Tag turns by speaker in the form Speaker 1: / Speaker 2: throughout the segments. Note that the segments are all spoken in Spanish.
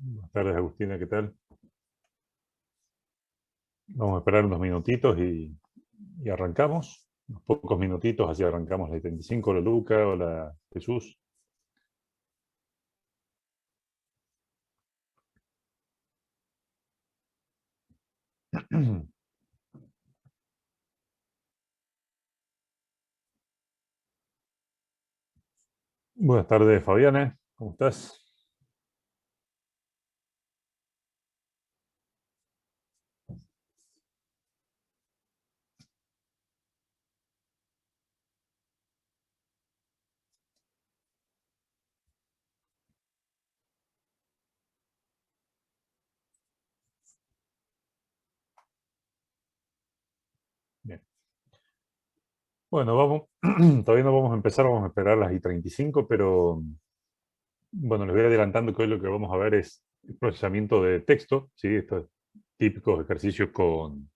Speaker 1: Buenas tardes, Agustina, ¿qué tal? Vamos a esperar unos minutitos y arrancamos. Unos pocos minutitos, así arrancamos la 35. Hola Luca, hola Jesús. Buenas tardes, Fabiana, ¿cómo estás? Bien. Bueno, vamos, todavía no vamos a empezar, vamos a esperar las I-35, pero bueno, les voy adelantando que hoy lo que vamos a ver es el procesamiento de texto, ¿sí? Estos típicos ejercicios con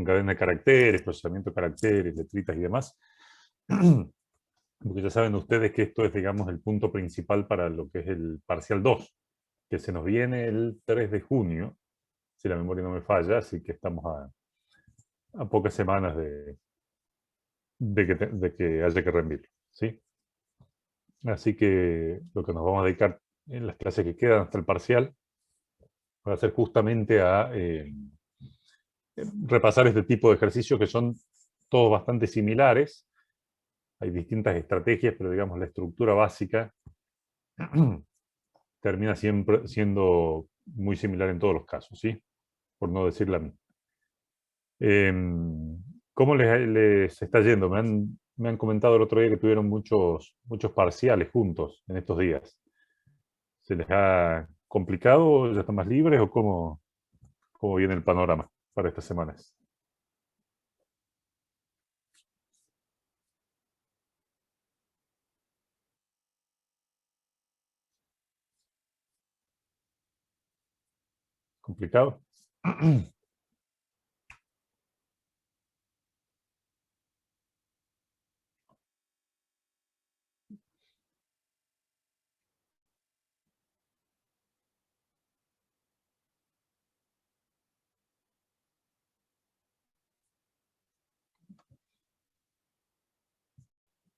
Speaker 1: cadena de caracteres, procesamiento de caracteres, letritas y demás. Porque ya saben ustedes que esto es, digamos, el punto principal para lo que es el parcial 2, que se nos viene el 3 de junio, si la memoria no me falla, así que estamos a pocas semanas de que haya que rendirlo, ¿sí? Así que lo que nos vamos a dedicar en las clases que quedan hasta el parcial va a ser justamente a repasar este tipo de ejercicios que son todos bastante similares. Hay distintas estrategias, pero digamos la estructura básica termina siempre siendo muy similar en todos los casos, ¿sí? Por no decir la misma. ¿Cómo les está yendo? Me han comentado el otro día que tuvieron muchos parciales juntos en estos días. ¿Se les ha complicado? ¿Ya están más libres? ¿O cómo viene el panorama para estas semanas? ¿Complicado?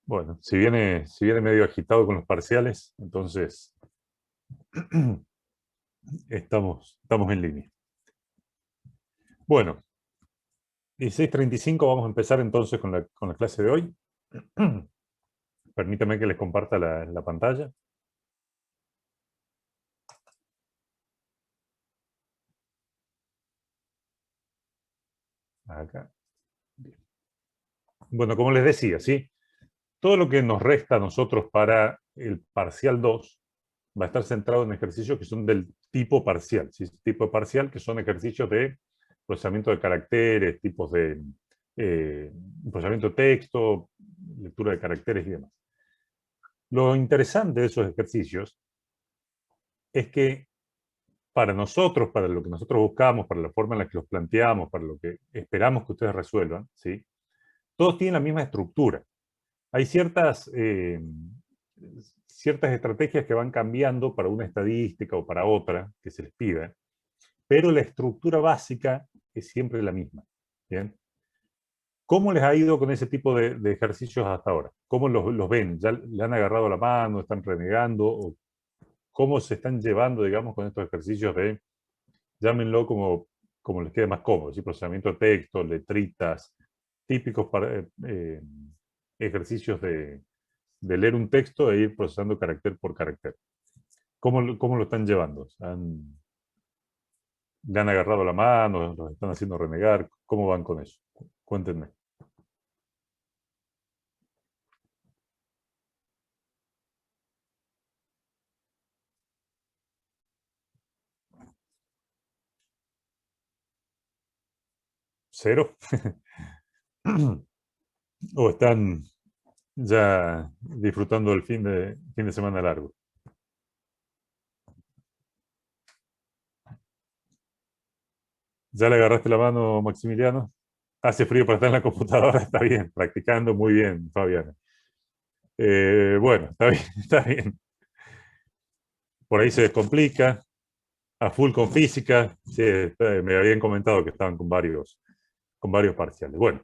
Speaker 1: Bueno, si viene medio agitado con los parciales, entonces estamos en línea. Bueno, 16:35 vamos a empezar entonces con la clase de hoy. Permítame que les comparta la pantalla. Acá. Bien. Bueno, como les decía, ¿sí? Todo lo que nos resta a nosotros para el parcial 2 va a estar centrado en ejercicios que son del tipo parcial, ¿sí? Tipo parcial, que son ejercicios de procesamiento de caracteres, tipos de procesamiento de texto, lectura de caracteres y demás. Lo interesante de esos ejercicios es que para nosotros, para lo que nosotros buscamos, para la forma en la que los planteamos, para lo que esperamos que ustedes resuelvan, ¿sí? Todos tienen la misma estructura. Hay ciertas estrategias que van cambiando para una estadística o para otra que se les pida, pero la estructura básica es siempre la misma. ¿Bien? ¿Cómo les ha ido con ese tipo de ejercicios hasta ahora? ¿Cómo los ven? ¿Ya le han agarrado la mano? ¿Están renegando? ¿O cómo se están llevando, digamos, con estos ejercicios de, llámenlo como les quede más cómodo, ¿sí? Procesamiento de texto, letritas, típicos ejercicios de leer un texto e ir procesando carácter por carácter? ¿Cómo lo están llevando? ¿Le han agarrado la mano? ¿Los están haciendo renegar? ¿Cómo van con eso? Cuéntenme. ¿Cero? ¿O están ya disfrutando el fin de semana largo? ¿Ya le agarraste la mano, Maximiliano? Hace frío para estar en la computadora, está bien, practicando muy bien, Fabiana. Bueno, está bien, está bien. Por ahí se descomplica. a full con física. Sí, me habían comentado que estaban con varios parciales. Bueno,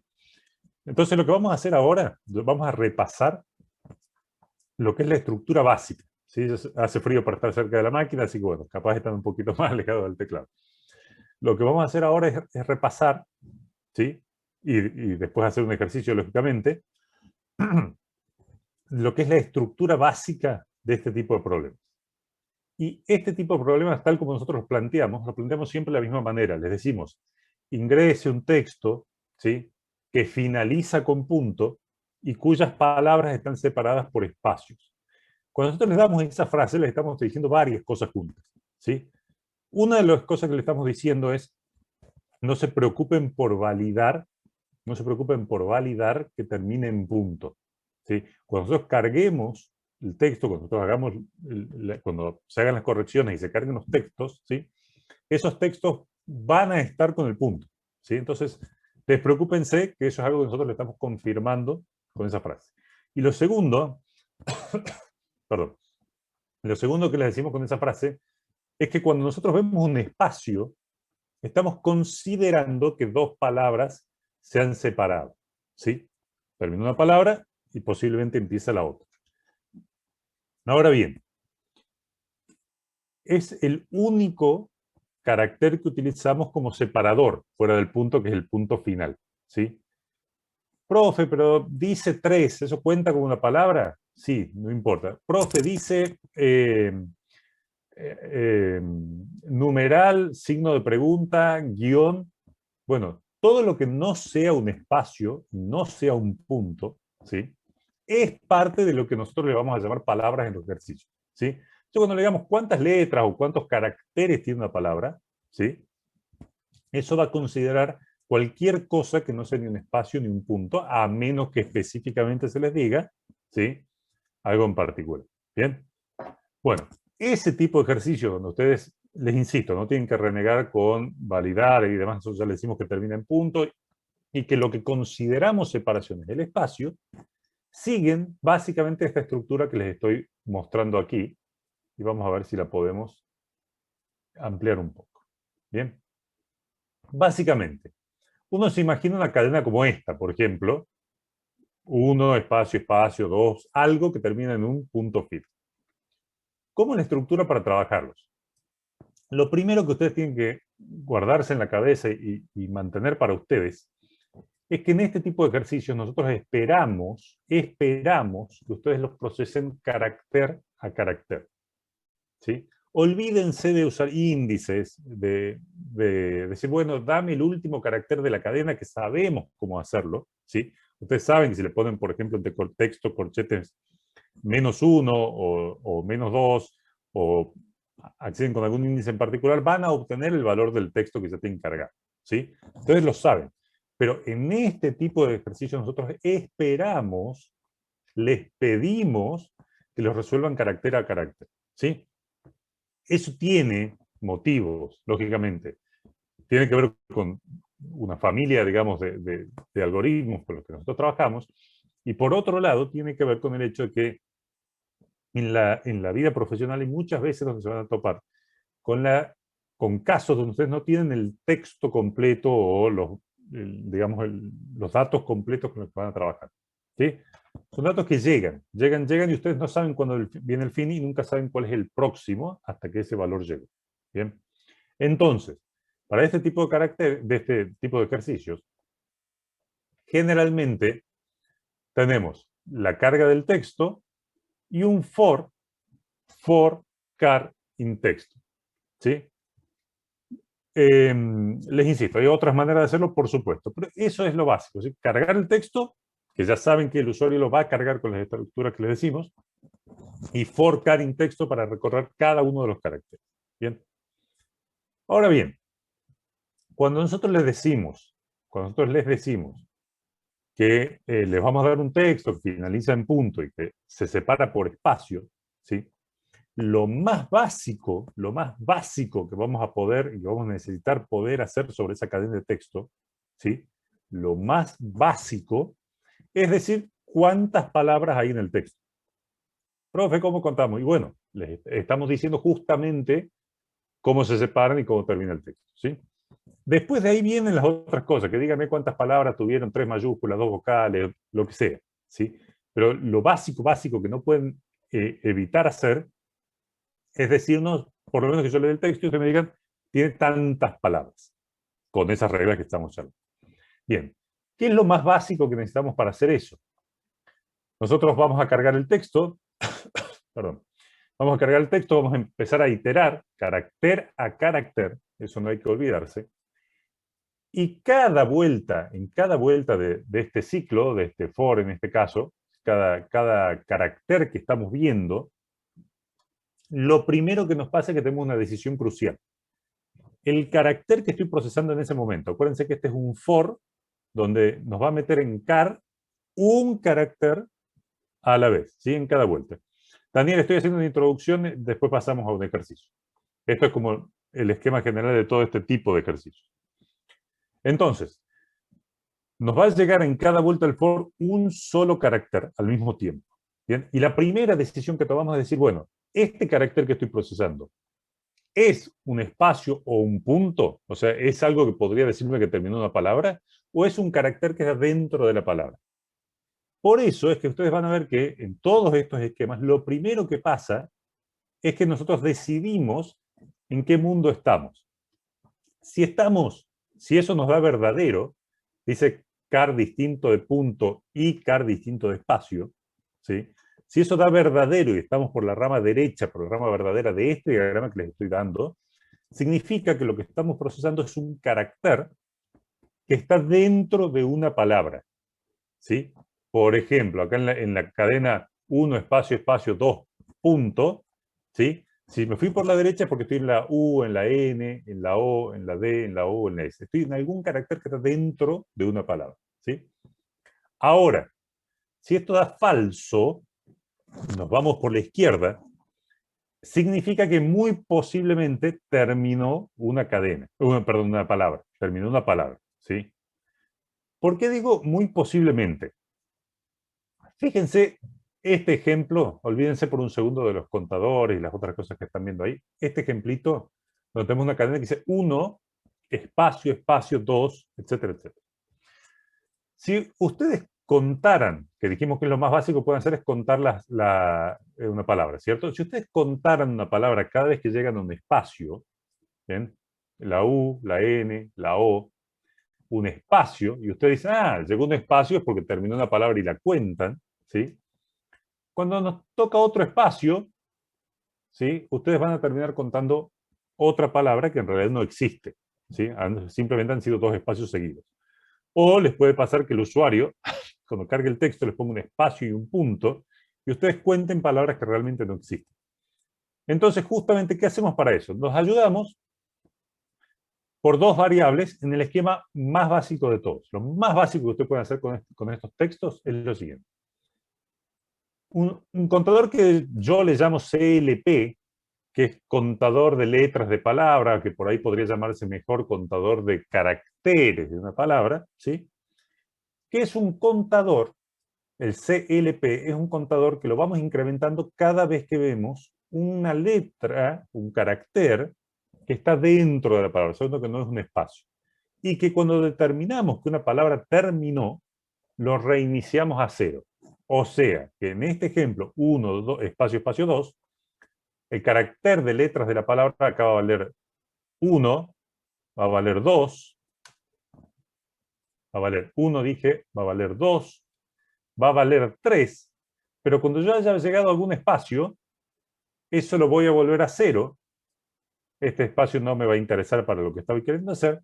Speaker 1: entonces lo que vamos a hacer ahora, vamos a repasar lo que es la estructura básica. ¿Sí? Hace frío para estar cerca de la máquina, así que bueno, capaz están un poquito más alejados del teclado. Lo que vamos a hacer ahora es repasar, ¿sí? Y después hacer un ejercicio, lógicamente, lo que es la estructura básica de este tipo de problemas. Y este tipo de problemas, tal como nosotros los planteamos siempre de la misma manera. Les decimos, ingrese un texto, ¿sí?, que finaliza con punto y cuyas palabras están separadas por espacios. Cuando nosotros les damos esa frase, les estamos diciendo varias cosas juntas, ¿sí? Una de las cosas que le estamos diciendo es, no se preocupen por validar, no se preocupen por validar que termine en punto, ¿sí? Cuando nosotros carguemos el texto, cuando nosotros hagamos, cuando se hagan las correcciones y se carguen los textos, ¿sí?, esos textos van a estar con el punto, ¿sí? Entonces, despreocúpense que eso es algo que nosotros le estamos confirmando con esa frase. Y lo segundo, perdón, lo segundo que les decimos con esa frase es que cuando nosotros vemos un espacio, estamos considerando que dos palabras se han separado, ¿sí? Termina una palabra y posiblemente empieza la otra. Ahora bien, es el único carácter que utilizamos como separador fuera del punto, que es el punto final, ¿sí? Profe, pero dice 3, ¿eso cuenta como una palabra? Sí, no importa. Profe, dice numeral, signo de pregunta, guión. Bueno, todo lo que no sea un espacio, no sea un punto, ¿sí?, es parte de lo que nosotros le vamos a llamar palabras en los ejercicios, ¿sí? Entonces, cuando le digamos cuántas letras o cuántos caracteres tiene una palabra, ¿sí?, eso va a considerar cualquier cosa que no sea ni un espacio ni un punto, a menos que específicamente se les diga, ¿sí?, algo en particular. ¿Bien? Bueno, ese tipo de ejercicio donde ustedes, les insisto, no tienen que renegar con validar y demás, nosotros ya les decimos que termina en punto, y que lo que consideramos separaciones del espacio siguen básicamente esta estructura que les estoy mostrando aquí, y vamos a ver si la podemos ampliar un poco. Bien, básicamente, uno se imagina una cadena como esta, por ejemplo, 1, espacio, espacio, 2, algo que termina en un punto fijo. ¿Cómo es la estructura para trabajarlos? Lo primero que ustedes tienen que guardarse en la cabeza y mantener para ustedes es que en este tipo de ejercicios nosotros esperamos que ustedes los procesen carácter a carácter, ¿sí? Olvídense de usar índices, de decir, bueno, dame el último carácter de la cadena, que sabemos cómo hacerlo, ¿sí? Ustedes saben que si le ponen, por ejemplo, entre texto corchetes -1 o -2, o acceden con algún índice en particular, van a obtener el valor del texto que ya tienen cargado, ¿sí? Ustedes lo saben. Pero en este tipo de ejercicios nosotros esperamos, les pedimos que los resuelvan carácter a carácter, ¿sí? Eso tiene motivos, lógicamente. Tiene que ver con una familia, digamos, de algoritmos con los que nosotros trabajamos, y por otro lado tiene que ver con el hecho de que en la vida profesional hay muchas veces donde se van a topar con casos donde ustedes no tienen el texto completo o digamos, los datos completos con los que van a trabajar, ¿sí? Son datos que llegan y ustedes no saben cuándo viene el fin y nunca saben cuál es el próximo hasta que ese valor llegue. ¿Bien? Entonces, para este tipo de este tipo de ejercicios, generalmente tenemos la carga del texto y un for car in texto, ¿sí? Les insisto, hay otras maneras de hacerlo, por supuesto, pero eso es lo básico, ¿sí? Cargar el texto, que ya saben que el usuario lo va a cargar con las estructuras que les decimos, y for car in texto para recorrer cada uno de los caracteres. Bien. Ahora bien, cuando nosotros les decimos que les vamos a dar un texto que finaliza en punto y que se separa por espacio, ¿sí?, lo más básico que vamos a poder y que vamos a necesitar poder hacer sobre esa cadena de texto, ¿sí?, lo más básico es decir cuántas palabras hay en el texto. Profe, ¿cómo contamos? Y bueno, les estamos diciendo justamente cómo se separan y cómo termina el texto, ¿sí? Después de ahí vienen las otras cosas, que díganme cuántas palabras tuvieron 3 mayúsculas, 2 vocales, lo que sea, ¿sí? Pero lo básico, básico que no pueden evitar hacer es decirnos, por lo menos que yo lea el texto y ustedes me digan, tiene tantas palabras, con esas reglas que estamos hablando. Bien, ¿qué es lo más básico que necesitamos para hacer eso? Nosotros vamos a cargar el texto, perdón, vamos a cargar el texto, vamos a empezar a iterar carácter a carácter, eso no hay que olvidarse, y cada vuelta, en cada vuelta de este ciclo, de este for en este caso, cada carácter que estamos viendo, lo primero que nos pasa es que tenemos una decisión crucial. El carácter que estoy procesando en ese momento, acuérdense que este es un for, donde nos va a meter en car un carácter a la vez, ¿sí? En cada vuelta. Daniel, estoy haciendo una introducción, después pasamos a un ejercicio. Esto es como el esquema general de todo este tipo de ejercicios. Entonces, nos va a llegar en cada vuelta del for un solo carácter al mismo tiempo. ¿Bien? Y la primera decisión que tomamos es decir, bueno, este carácter que estoy procesando, ¿es un espacio o un punto? O sea, ¿es algo que podría decirme que terminó una palabra? ¿O es un carácter que está dentro de la palabra? Por eso es que ustedes van a ver que en todos estos esquemas, lo primero que pasa es que nosotros decidimos en qué mundo estamos. Si eso nos da verdadero, dice car distinto de punto y car distinto de espacio, ¿sí? Si eso da verdadero y estamos por la rama derecha, por la rama verdadera de este diagrama que les estoy dando, significa que lo que estamos procesando es un carácter que está dentro de una palabra, ¿sí? Por ejemplo, acá en la cadena 1, espacio, espacio, 2, punto, ¿sí? Si me fui por la derecha es porque estoy en la U, en la N, en la O, en la D, en la O, en la S. Estoy en algún carácter que está dentro de una palabra, ¿sí? Ahora, si esto da falso, nos vamos por la izquierda, significa que muy posiblemente terminó una cadena, perdón, una palabra, terminó una palabra, ¿sí? ¿Por qué digo muy posiblemente? Fíjense, este ejemplo, olvídense por un segundo de los contadores y las otras cosas que están viendo ahí. Este ejemplito, donde tenemos una cadena que dice 1, espacio, espacio, 2, etcétera, etcétera. Si ustedes contaran, que dijimos que lo más básico que pueden hacer es contar una palabra, ¿cierto? Si ustedes contaran una palabra cada vez que llegan a un espacio, ¿bien? La U, la N, la O, un espacio, y ustedes dicen, ah, llegó un espacio es porque terminó una palabra y la cuentan, ¿sí? Cuando nos toca otro espacio, ¿sí? Ustedes van a terminar contando otra palabra que en realidad no existe, ¿sí? Simplemente han sido 2 espacios seguidos. O les puede pasar que el usuario, cuando cargue el texto, les ponga un espacio y un punto, y ustedes cuenten palabras que realmente no existen. Entonces, justamente, ¿qué hacemos para eso? Nos ayudamos por 2 variables en el esquema más básico de todos. Lo más básico que usted puede hacer con estos textos es lo siguiente. Un contador que yo le llamo CLP, que es contador de letras de palabra, que por ahí podría llamarse mejor contador de caracteres de una palabra, ¿sí? ¿Qué es un contador? El CLP es un contador que lo vamos incrementando cada vez que vemos una letra, un carácter, que está dentro de la palabra, sabiendo que no es un espacio. Y que cuando determinamos que una palabra terminó, lo reiniciamos a 0. O sea, que en este ejemplo, 1, 2, espacio, espacio, 2, el carácter de letras de la palabra acaba de valer 1, va a valer 2, va a valer 1, dije, va a valer 2, va a valer 3, pero cuando yo haya llegado a algún espacio, eso lo voy a volver a 0, este espacio no me va a interesar para lo que estaba queriendo hacer,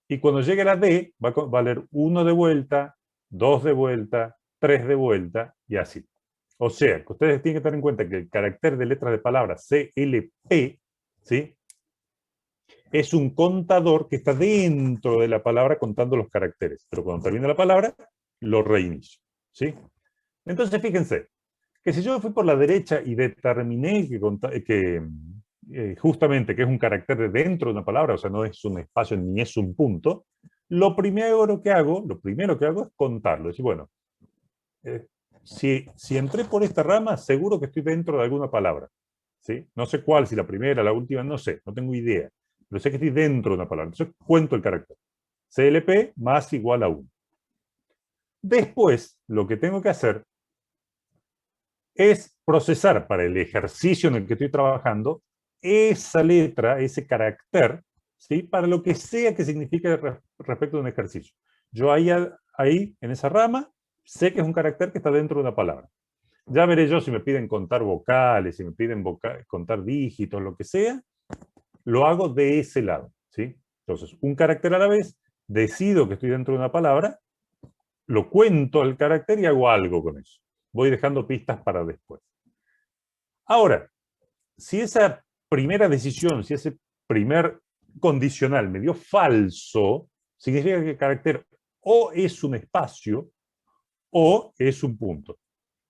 Speaker 1: y cuando llegue a la D, va a valer 1 de vuelta, 2 de vuelta, 3 de vuelta, y así. O sea, que ustedes tienen que tener en cuenta que el carácter de letras de palabra CLP, ¿sí? Es un contador que está dentro de la palabra contando los caracteres, pero cuando termina la palabra, lo reinicio, ¿sí? Entonces, fíjense, que si yo fui por la derecha y determiné justamente que es un carácter de dentro de una palabra, o sea, no es un espacio ni es un punto, lo primero que hago es contarlo. Es decir, bueno, si entré por esta rama, seguro que estoy dentro de alguna palabra. ¿sí? No sé cuál, si la primera, la última, no sé, no tengo idea. Pero sé que estoy dentro de una palabra. Entonces cuento el carácter. CLP más igual a 1. Después, lo que tengo que hacer es procesar para el ejercicio en el que estoy trabajando esa letra, ese carácter, ¿sí? Para lo que sea que signifique respecto de un ejercicio. Yo ahí, en esa rama, sé que es un carácter que está dentro de una palabra. Ya veré yo si me piden contar vocales, si me piden contar dígitos, lo que sea, lo hago de ese lado, ¿sí? Entonces, un carácter a la vez, decido que estoy dentro de una palabra, lo cuento al carácter y hago algo con eso. Voy dejando pistas para después. Ahora, si esa primera decisión, si ese primer condicional me dio falso, significa que el carácter o es un espacio o es un punto.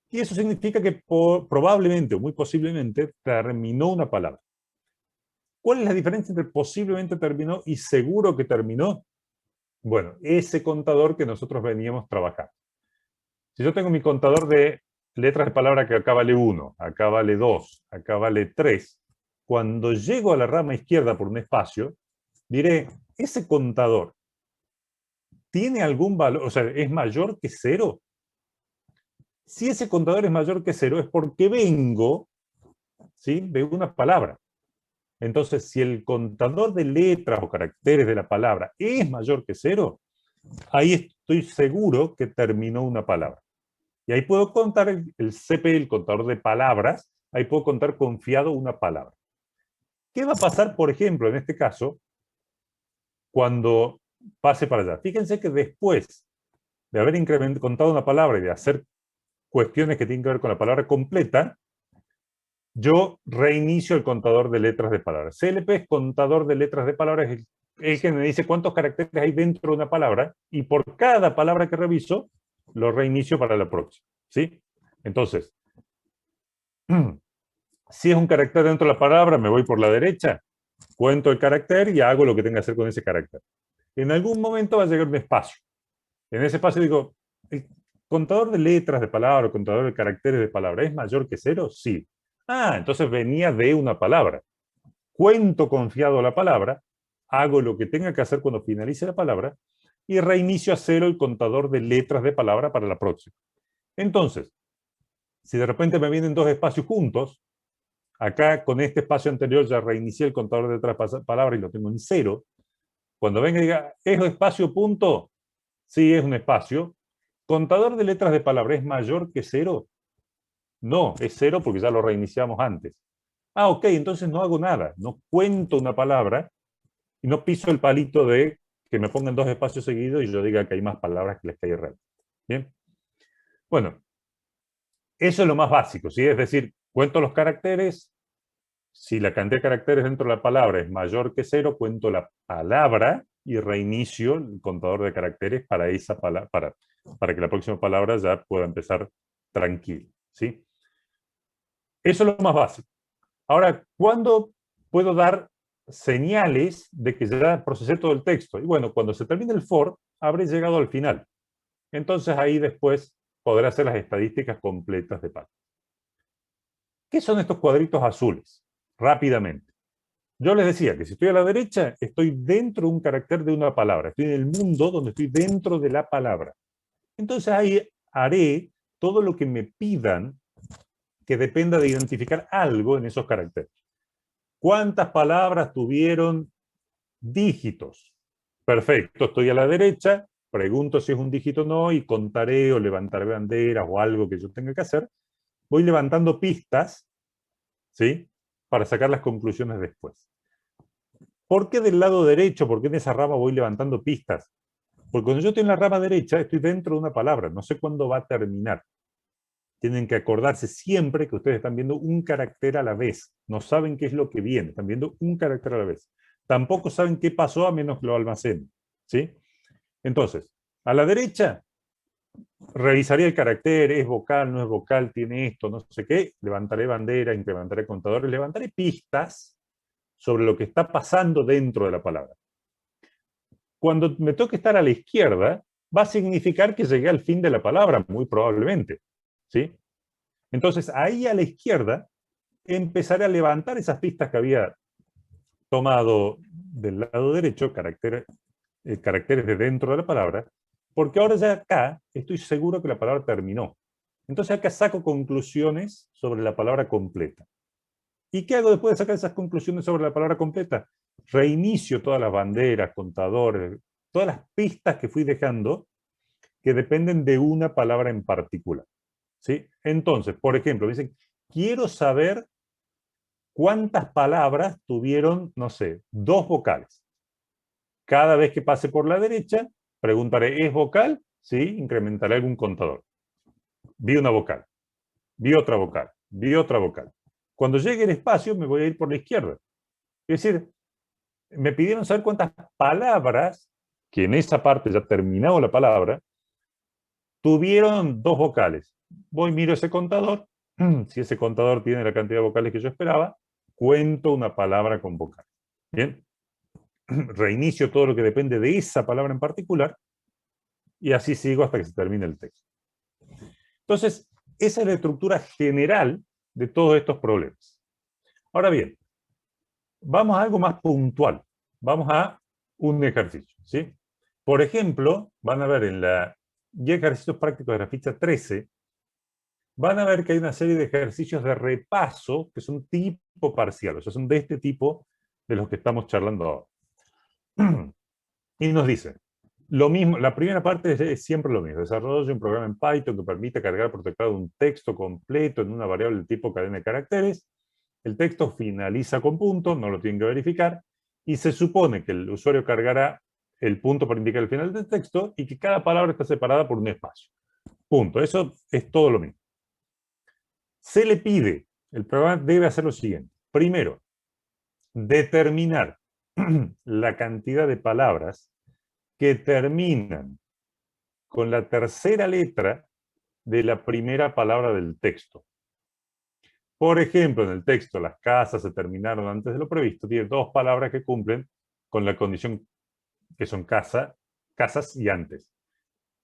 Speaker 1: Y eso significa que probablemente o muy posiblemente terminó una palabra. ¿Cuál es la diferencia entre posiblemente terminó y seguro que terminó? Bueno, ese contador que nosotros veníamos trabajando. Si yo tengo mi contador de letras de palabra que acá vale 1, acá vale 2, acá vale 3, cuando llego a la rama izquierda por un espacio, diré, ese contador tiene algún valor, o sea, es mayor que 0. Si ese contador es mayor que 0 es porque vengo, ¿sí?, de una palabra. Entonces, si el contador de letras o caracteres de la palabra es mayor que 0, ahí estoy seguro que terminó una palabra. Y ahí puedo contar el CP, el contador de palabras, ahí puedo contar confiado una palabra. ¿Qué va a pasar, por ejemplo, en este caso, cuando pase para allá? Fíjense que después de haber contado una palabra y de hacer cuestiones que tienen que ver con la palabra completa, yo reinicio el contador de letras de palabras. CLP es contador de letras de palabras, es el que me dice cuántos caracteres hay dentro de una palabra, y por cada palabra que reviso, lo reinicio para la próxima, ¿sí? Entonces, si es un carácter dentro de la palabra, me voy por la derecha, cuento el carácter y hago lo que tenga que hacer con ese carácter. En algún momento va a llegar un espacio. En ese espacio digo, ¿el contador de letras de palabra, el contador de caracteres de palabra es mayor que 0? Sí. Ah, entonces venía de una palabra. Cuento confiado la palabra, hago lo que tenga que hacer cuando finalice la palabra y reinicio a 0 el contador de letras de palabra para la próxima. Entonces, si de repente me vienen dos espacios juntos, acá con este espacio anterior ya reinicié el contador de letras de palabra y lo tengo en 0. Cuando venga y diga, ¿es un espacio punto? Sí, es un espacio. ¿Contador de letras de palabra es mayor que 0? No, es 0 porque ya lo reiniciamos antes. Ah, ok, entonces no hago nada. No cuento una palabra y no piso el palito de que me pongan dos espacios seguidos y yo diga que hay más palabras que las que hay real. Bien. Bueno, eso es lo más básico, ¿sí? Es decir, cuento los caracteres. Si la cantidad de caracteres dentro de la palabra es mayor que 0, cuento la palabra y reinicio el contador de caracteres para esa palabra, para que la próxima palabra ya pueda empezar tranquila, ¿sí? Eso es lo más básico. Ahora, ¿cuándo puedo dar señales de que ya procesé todo el texto? Y bueno, cuando se termine el for, habré llegado al final. Entonces ahí después podré hacer las estadísticas completas de Python. ¿Qué son estos cuadritos azules? Rápidamente. Yo les decía que si estoy a la derecha, estoy dentro de un carácter de una palabra. Estoy en el mundo donde estoy dentro de la palabra. Entonces ahí haré todo lo que me pidan que dependa de identificar algo en esos caracteres. ¿Cuántas palabras tuvieron dígitos? Perfecto, estoy a la derecha, pregunto si es un dígito o no y contaré o levantaré banderas o algo que yo tenga que hacer. Voy levantando pistas, ¿sí?, para sacar las conclusiones después. ¿Por qué del lado derecho? ¿Por qué en esa rama voy levantando pistas? Porque cuando yo estoy en la rama derecha, estoy dentro de una palabra, no sé cuándo va a terminar. Tienen que acordarse siempre que ustedes están viendo un carácter a la vez. No saben qué es lo que viene, están viendo un carácter a la vez. Tampoco saben qué pasó a menos que lo almacenen, ¿sí? Entonces, a la derecha, revisaría el carácter, es vocal, no es vocal, tiene esto, no sé qué, levantaré bandera, incrementaré contadores, levantaré pistas sobre lo que está pasando dentro de la palabra. Cuando me toque estar a la izquierda, va a significar que llegué al fin de la palabra, muy probablemente, ¿sí? Entonces, ahí a la izquierda, empezaré a levantar esas pistas que había tomado del lado derecho, caracteres de dentro de la palabra, porque ahora ya acá estoy seguro que la palabra terminó. Entonces acá saco conclusiones sobre la palabra completa. ¿Y qué hago después de sacar esas conclusiones sobre la palabra completa? Reinicio todas las banderas, contadores, todas las pistas que fui dejando que dependen de una palabra en particular. ¿Sí? Entonces, por ejemplo, dicen, quiero saber cuántas palabras tuvieron, no sé, 2 vocales. Cada vez que pase por la derecha, preguntaré, ¿es vocal? Sí, incrementaré algún contador. Vi una vocal, vi otra vocal, vi otra vocal. Cuando llegue el espacio, me voy a ir por la izquierda. Es decir, me pidieron saber cuántas palabras, que en esa parte ya terminado la palabra, tuvieron 2 vocales. Voy, miro ese contador. Si ese contador tiene la cantidad de vocales que yo esperaba, cuento una palabra con vocal. Bien. Reinicio todo lo que depende de esa palabra en particular y así sigo hasta que se termine el texto. Entonces, esa es la estructura general de todos estos problemas. Ahora bien, vamos a algo más puntual. Vamos a un ejercicio, ¿sí? Por ejemplo, van a ver en la guía de ejercicios prácticos de la ficha 13, van a ver que hay una serie de ejercicios de repaso que son tipo parcial, o sea, son de este tipo de los que estamos charlando ahora. Y nos dice, lo mismo, la primera parte es siempre lo mismo. Desarrollo un programa en Python que permite cargar por teclado un texto completo en una variable de tipo cadena de caracteres. El texto finaliza con punto, no lo tienen que verificar, y se supone que el usuario cargará el punto para indicar el final del texto y que cada palabra está separada por un espacio. Punto. Eso es todo lo mismo. Se le pide, el programa debe hacer lo siguiente. Primero, determinar la cantidad de palabras que terminan con la tercera letra de la primera palabra del texto. Por ejemplo, en el texto, las casas se terminaron antes de lo previsto, tiene 2 palabras que cumplen con la condición que son casa, casas y antes.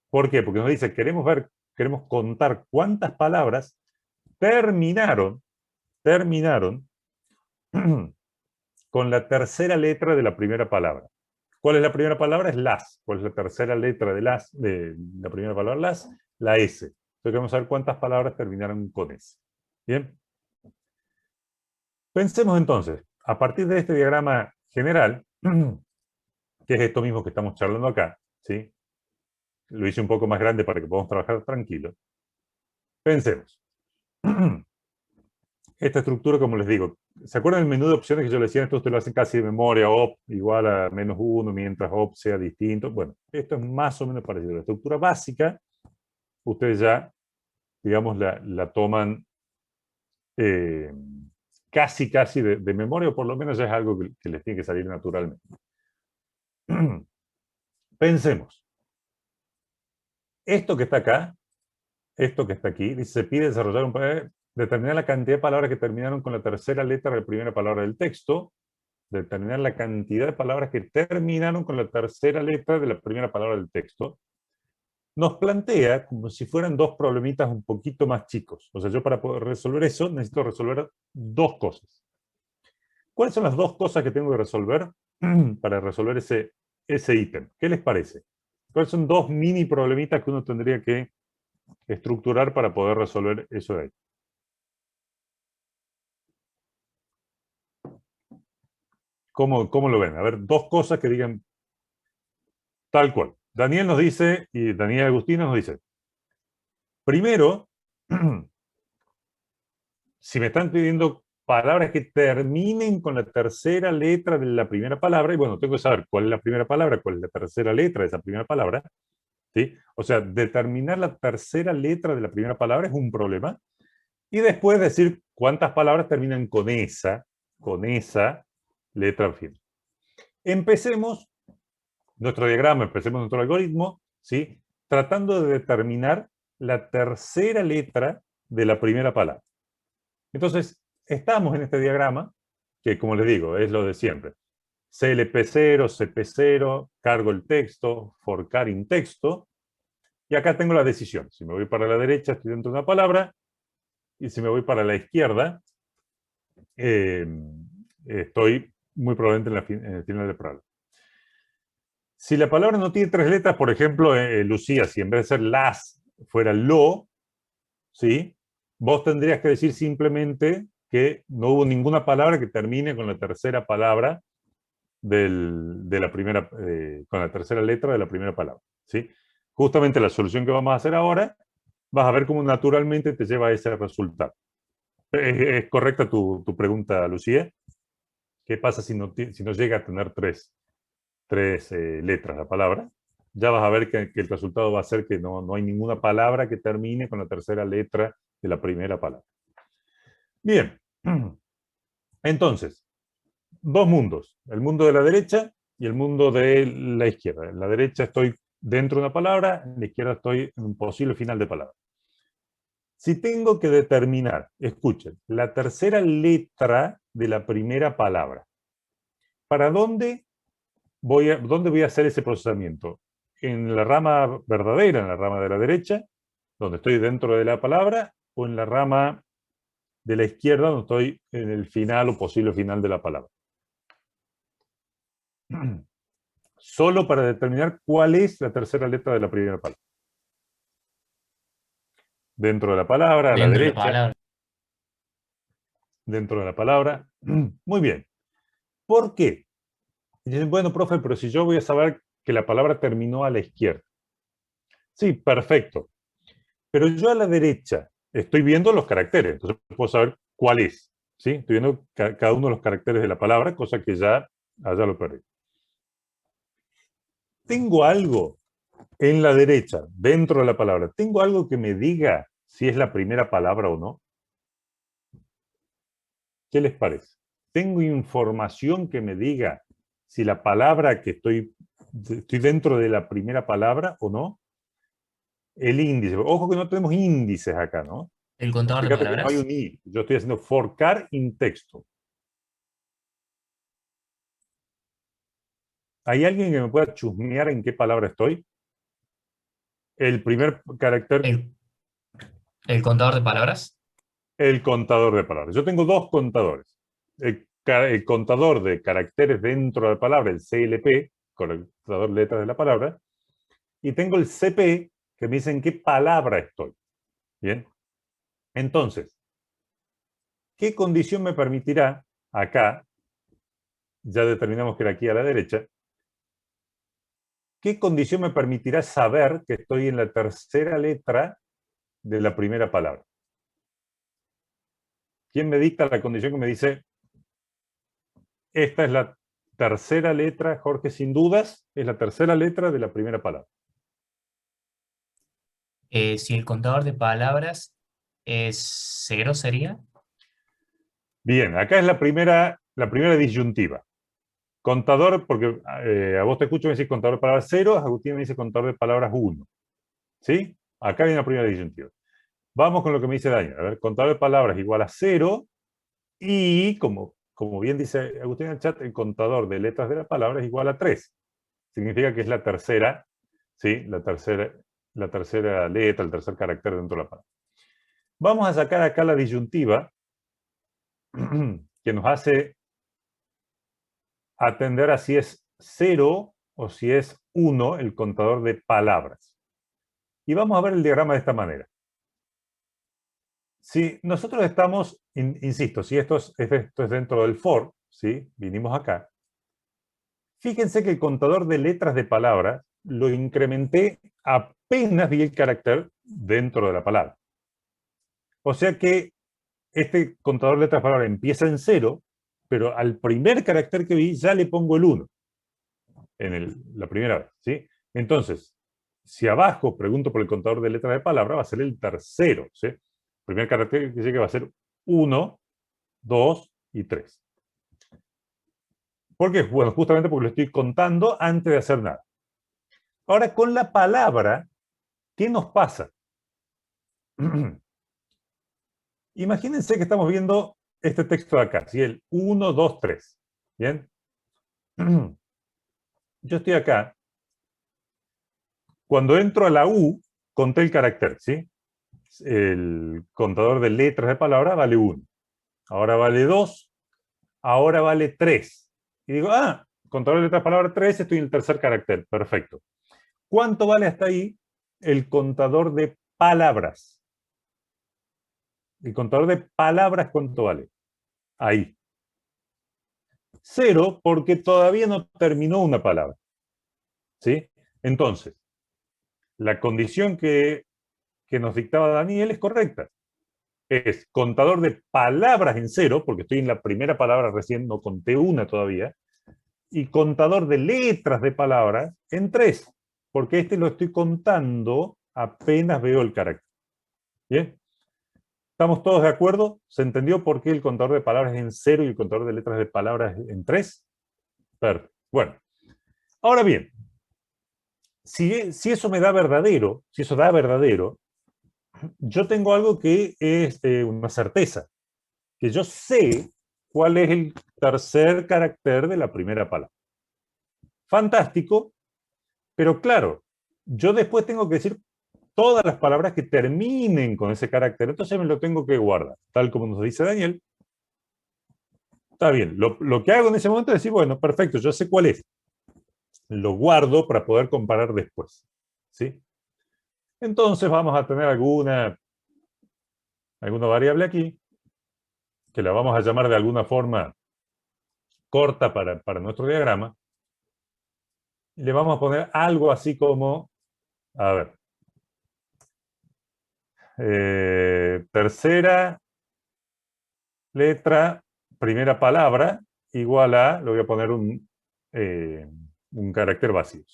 Speaker 1: ¿Por qué? Porque nos dice, queremos contar cuántas palabras terminaron con la tercera letra de la primera palabra. ¿Cuál es la primera palabra? Es las. ¿Cuál es la tercera letra de la primera palabra? Las. La S. Entonces queremos saber cuántas palabras terminaron con S. Bien. Pensemos entonces, a partir de este diagrama general, que es esto mismo que estamos charlando acá, ¿sí? Lo hice un poco más grande para que podamos trabajar tranquilo. Pensemos. Esta estructura, como les digo, ¿se acuerdan del menú de opciones que yo les decía? Esto ustedes lo hacen casi de memoria, op igual a -1, mientras op sea distinto. Bueno, esto es más o menos parecido. La estructura básica, ustedes ya, digamos, la toman casi de memoria, o por lo menos ya es algo que les tiene que salir naturalmente. Pensemos. Esto que está acá, esto que está aquí, dice, se pide desarrollar determinar la cantidad de palabras que terminaron con la tercera letra de la primera palabra del texto, determinar la cantidad de palabras que terminaron con la tercera letra de la primera palabra del texto, nos plantea como si fueran 2 problemitas un poquito más chicos. O sea, yo para poder resolver eso necesito resolver 2 cosas. ¿Cuáles son las 2 cosas que tengo que resolver para resolver ese ítem? ¿Qué les parece? ¿Cuáles son 2 mini problemitas que uno tendría que estructurar para poder resolver eso de ahí? ¿Cómo lo ven? A ver, 2 cosas que digan tal cual. Daniel nos dice, y Daniel Agustino nos dice, primero, si me están pidiendo palabras que terminen con la tercera letra de la primera palabra, y bueno, tengo que saber cuál es la primera palabra, cuál es la tercera letra de esa primera palabra, ¿sí? O sea, determinar la tercera letra de la primera palabra es un problema, y después decir cuántas palabras terminan con esa letra al final. Empecemos nuestro diagrama, empecemos nuestro algoritmo, ¿sí? Tratando de determinar la tercera letra de la primera palabra. Entonces, estamos en este diagrama, que como les digo, es lo de siempre. CLP0, CP0, cargo el texto, forcar in texto, y acá tengo la decisión. Si me voy para la derecha, estoy dentro de una palabra, y si me voy para la izquierda, estoy muy probablemente en el final del programa. Si la palabra no tiene tres letras, por ejemplo, Lucía, si en vez de ser las fuera lo, ¿sí? Vos tendrías que decir simplemente que no hubo ninguna palabra que termine con la tercera palabra de la primera, con la tercera letra de la primera palabra, ¿sí? Justamente la solución que vamos a hacer ahora, vas a ver cómo naturalmente te lleva a ese resultado. ¿Es correcta tu pregunta, Lucía? ¿Qué pasa si no llega a tener tres letras la palabra? Ya vas a ver que el resultado va a ser que no hay ninguna palabra que termine con la tercera letra de la primera palabra. Bien. Entonces, dos mundos. El mundo de la derecha y el mundo de la izquierda. En la derecha estoy dentro de una palabra, en la izquierda estoy en un posible final de palabra. Si tengo que determinar, escuchen, la tercera letra de la primera palabra, ¿para dónde voy a hacer ese procesamiento? ¿En la rama verdadera, en la rama de la derecha, donde estoy dentro de la palabra, o en la rama de la izquierda, donde estoy en el final o posible final de la palabra? Solo para determinar cuál es la tercera letra de la primera palabra. Dentro de la palabra, a la
Speaker 2: Dentro de la
Speaker 1: derecha,
Speaker 2: palabra.
Speaker 1: dentro de la palabra. Muy bien. ¿Por qué? Y dicen, bueno, profe, pero si yo voy a saber que la palabra terminó a la izquierda. Sí, perfecto. Pero yo a la derecha estoy viendo los caracteres, entonces puedo saber cuál es. ¿Sí? Estoy viendo cada uno de los caracteres de la palabra, cosa que ya allá lo perdí. Tengo algo en la derecha, dentro de la palabra, tengo algo que me diga si es la primera palabra o no. ¿Qué les parece? ¿Tengo información que me diga si la palabra que estoy dentro de la primera palabra o no? El índice. Ojo que no tenemos índices acá, ¿no?
Speaker 2: El contador de
Speaker 1: Fíjate que no hay
Speaker 2: palabras.
Speaker 1: un i. Yo estoy haciendo forcar in texto. ¿Hay alguien que me pueda chusmear en qué palabra estoy? El primer carácter,
Speaker 2: El, el contador de palabras.
Speaker 1: el contador de palabras. Yo tengo dos contadores. El contador de caracteres dentro de la palabra, el CLP, contador de letras de la palabra, y tengo el CP, que me dice en qué palabra estoy. Bien. Entonces, ¿qué condición me permitirá acá? Ya determinamos que era aquí a la derecha. ¿Qué condición me permitirá saber que estoy en la tercera letra de la primera palabra? ¿Quién me dicta la condición que me dice, esta es la tercera letra, Jorge, sin dudas, es la tercera letra de la primera palabra?
Speaker 2: Si el contador de palabras es cero, sería.
Speaker 1: Bien, acá es la primera disyuntiva. Contador, porque a vos te escucho me dice contador de palabras 0, Agustín me dice contador de palabras 1. ¿Sí? Acá viene la primera disyuntiva. Vamos con lo que me dice Daniel. A ver, contador de palabras igual a 0 y, como bien dice Agustín en el chat, el contador de letras de la palabra es igual a 3. Significa que es la tercera, ¿sí? La tercera letra, el tercer carácter dentro de la palabra. Vamos a sacar acá la disyuntiva que nos hace atender a si es 0 o si es 1 el contador de palabras. Y vamos a ver el diagrama de esta manera. Si nosotros estamos, insisto, si esto es dentro del for, ¿sí? Vinimos acá. Fíjense que el contador de letras de palabras lo incrementé apenas vi el carácter dentro de la palabra. O sea que este contador de letras de palabras empieza en 0, pero al primer carácter que vi ya le pongo el 1 en la primera vez, ¿sí? Entonces, si abajo pregunto por el contador de letras de palabra, va a ser el tercero, ¿sí? El primer carácter que llegue va a ser 1, 2 y 3. ¿Por qué? Bueno, justamente porque lo estoy contando antes de hacer nada. Ahora, con la palabra, ¿qué nos pasa? Imagínense que estamos viendo este texto de acá, ¿sí? El 1, 2, 3. ¿Bien? Yo estoy acá. Cuando entro a la U, conté el carácter, ¿sí? El contador de letras de palabra vale 1. Ahora vale 2, ahora vale 3. Y digo, contador de letras palabra 3, estoy en el tercer carácter. Perfecto. ¿Cuánto vale hasta ahí el contador de palabras? El contador de palabras, ¿cuánto vale? Ahí. 0, porque todavía no terminó una palabra. ¿Sí? Entonces, la condición que nos dictaba Daniel es correcta. Es contador de palabras en 0, porque estoy en la primera palabra recién, no conté una todavía, y contador de letras de palabras en 3, porque este lo estoy contando apenas veo el carácter. ¿Bien? ¿Estamos todos de acuerdo? ¿Se entendió por qué el contador de palabras es en 0 y el contador de letras de palabras en 3? Perfecto. Bueno, ahora bien, si eso me da verdadero, si eso da verdadero, yo tengo algo que es una certeza, que yo sé cuál es el tercer carácter de la primera palabra. Fantástico, pero claro, yo después tengo que decir todas las palabras que terminen con ese carácter, entonces me lo tengo que guardar, tal como nos dice Daniel. Está bien, lo que hago en ese momento es decir, bueno, perfecto, yo sé cuál es. Lo guardo para poder comparar después. ¿Sí? Entonces vamos a tener alguna variable aquí, que la vamos a llamar de alguna forma corta para nuestro diagrama. Y le vamos a poner algo así como, a ver, tercera letra, primera palabra, igual a, le voy a poner un carácter vacío.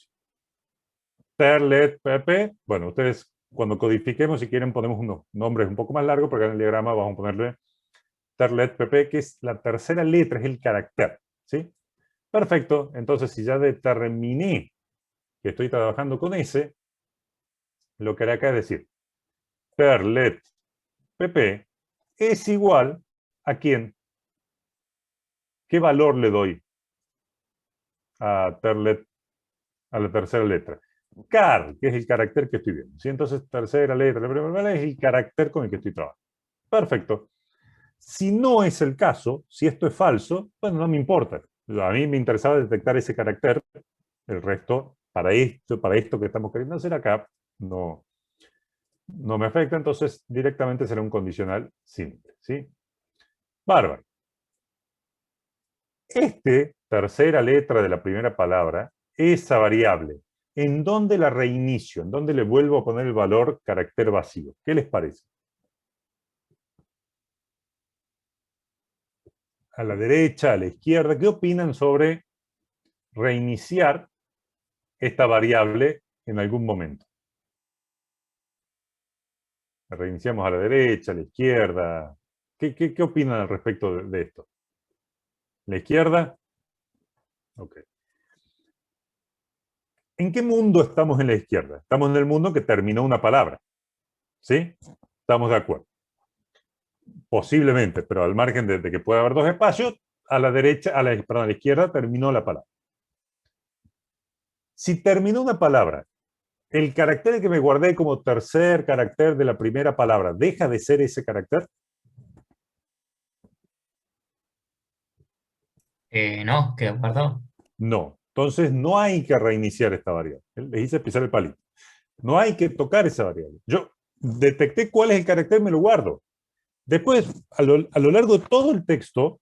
Speaker 1: Terlet, pp, bueno, ustedes cuando codifiquemos, si quieren, ponemos unos nombres un poco más largos, porque en el diagrama vamos a ponerle terlet, pp, que es la tercera letra, es el carácter, ¿sí? Perfecto, entonces si ya determiné que estoy trabajando con ese, lo que haré acá es decir, terlet, pp, es igual a ¿quién? ¿Qué valor le doy a terlet, a la tercera letra? Car, que es el carácter que estoy viendo. ¿Sí? Entonces, tercera letra, la primera letra es el carácter con el que estoy trabajando. Perfecto. Si no es el caso, si esto es falso, bueno, no me importa. A mí me interesaba detectar ese carácter, el resto, para esto que estamos queriendo hacer acá, no me afecta, entonces directamente será un condicional simple. ¿Sí? Bárbaro. Tercera letra de la primera palabra, esa variable, ¿en dónde la reinicio? ¿En dónde le vuelvo a poner el valor carácter vacío? ¿Qué les parece? A la derecha, a la izquierda, ¿qué opinan sobre reiniciar esta variable en algún momento? La reiniciamos a la derecha, a la izquierda. ¿Qué opinan al respecto de esto? ¿La izquierda? Ok. ¿En qué mundo estamos en la izquierda? Estamos en el mundo que terminó una palabra. ¿Sí? Estamos de acuerdo. Posiblemente, pero al margen de que pueda haber dos espacios, a la derecha, perdón, a la izquierda terminó la palabra. Si terminó una palabra, el carácter que me guardé como tercer carácter de la primera palabra, ¿deja de ser ese carácter?
Speaker 2: No, quedó guardado.
Speaker 1: No. Entonces no hay que reiniciar esta variable. Les hice pisar el palito. No hay que tocar esa variable. Yo detecté cuál es el carácter, me lo guardo. Después, a lo largo de todo el texto,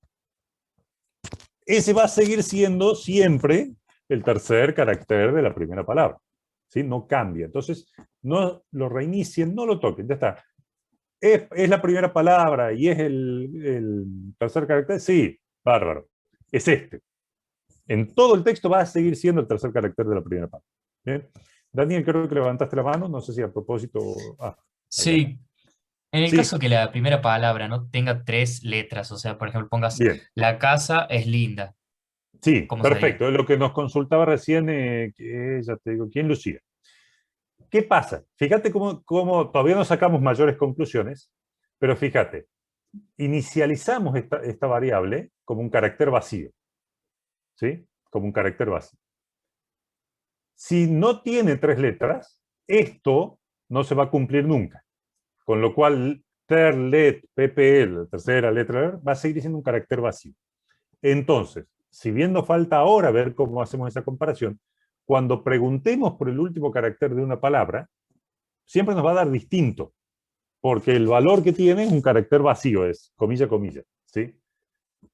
Speaker 1: ese va a seguir siendo siempre el tercer carácter de la primera palabra. ¿Sí? No cambia. Entonces, no lo reinicien, no lo toquen, ya está. ¿Es la primera palabra y es el tercer carácter? Sí, bárbaro. Es este. En todo el texto va a seguir siendo el tercer carácter de la primera palabra. ¿Bien? Daniel, creo que levantaste la mano, no sé si a propósito... ahí va.
Speaker 2: Sí, en el
Speaker 1: Sí,
Speaker 2: caso que la primera palabra no tenga tres letras, o sea, por ejemplo, pongas
Speaker 1: bien.
Speaker 2: la casa es linda,
Speaker 1: Sí,
Speaker 2: ¿cómo sería?
Speaker 1: perfecto. Es lo que nos consultaba recién, ya te digo, ¿quién? Lucía. ¿Qué pasa? Fíjate cómo todavía no sacamos mayores conclusiones, pero fíjate, inicializamos esta variable como un carácter vacío, ¿sí? Como un carácter vacío. Si no tiene tres letras, esto no se va a cumplir nunca. Con lo cual, terlet, ppl, la tercera letra, va a seguir siendo un carácter vacío. Entonces, si bien nos falta ahora ver cómo hacemos esa comparación, cuando preguntemos por el último carácter de una palabra, siempre nos va a dar distinto, porque el valor que tiene es un carácter vacío, es comilla, comilla, ¿sí?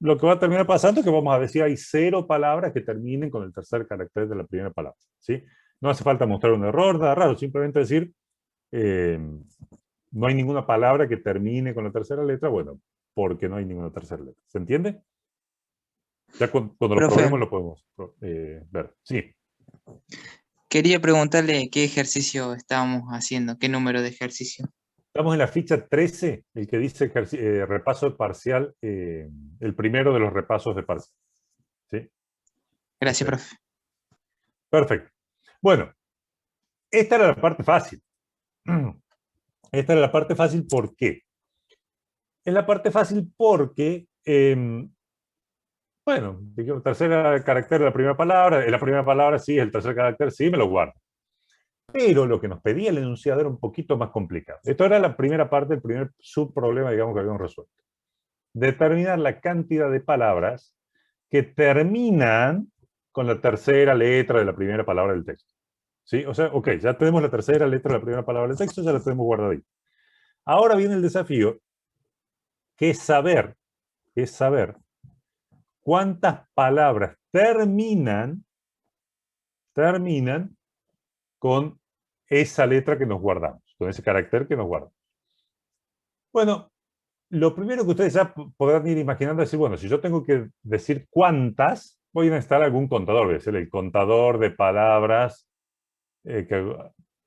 Speaker 1: Lo que va a terminar pasando es que vamos a decir hay 0 palabras que terminen con el tercer carácter de la primera palabra, ¿sí? No hace falta mostrar un error, nada raro, simplemente decir eh, no hay ninguna palabra que termine con la tercera letra, bueno, porque no hay ninguna tercera letra. ¿Se entiende? Ya cuando lo
Speaker 3: Profe,
Speaker 1: probemos lo podemos ver. Sí,
Speaker 3: quería preguntarle qué ejercicio estábamos haciendo, qué número de ejercicio.
Speaker 1: estamos en la ficha 13, el que dice repaso de parcial, el primero de los repasos de parcial. ¿Sí?
Speaker 3: Gracias,
Speaker 1: Perfecto.
Speaker 3: profe.
Speaker 1: Perfecto. Bueno, esta era la parte fácil. Esta era la parte fácil, ¿por qué? Es la parte fácil porque, bueno, digamos, tercer carácter de la primera palabra sí, el tercer carácter sí, me lo guardo. Pero lo que nos pedía el enunciado era un poquito más complicado. Esto era la primera parte, el primer subproblema, digamos, que habíamos resuelto. Determinar la cantidad de palabras que terminan con la tercera letra de la primera palabra del texto. ¿Sí? O sea, ok, ya tenemos la tercera letra de la primera palabra del texto, ya la tenemos guardadita. Ahora viene el desafío, que es saber cuántas palabras terminan con esa letra que nos guardamos, con ese carácter que nos guardamos. Bueno, lo primero que ustedes ya podrán ir imaginando es decir, bueno, si yo tengo que decir cuántas, voy a necesitar algún contador, voy a decir el contador de palabras, que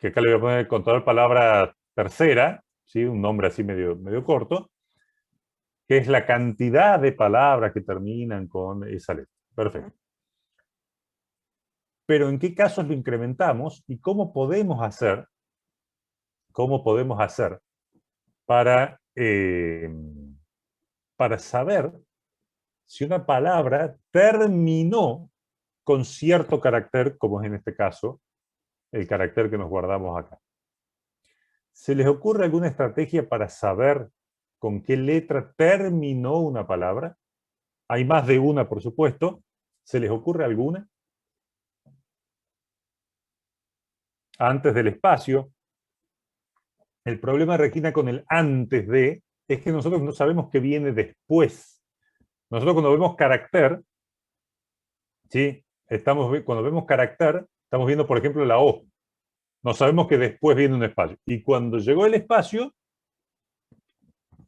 Speaker 1: acá le voy a poner el contador de palabra tercera, ¿sí? Un nombre así medio corto, que es la cantidad de palabras que terminan con esa letra. Perfecto. Pero ¿en qué casos lo incrementamos y cómo podemos hacer para saber si una palabra terminó con cierto carácter, como es en este caso el carácter que nos guardamos acá? ¿Se les ocurre alguna estrategia para saber con qué letra terminó una palabra? Hay más de una, por supuesto. ¿Se les ocurre alguna? Antes del espacio. El problema, Regina, con el antes de, es que nosotros no sabemos qué viene después. Nosotros cuando vemos carácter, ¿sí? Cuando vemos carácter, estamos viendo, por ejemplo, la O. No sabemos que después viene un espacio. Y cuando llegó el espacio,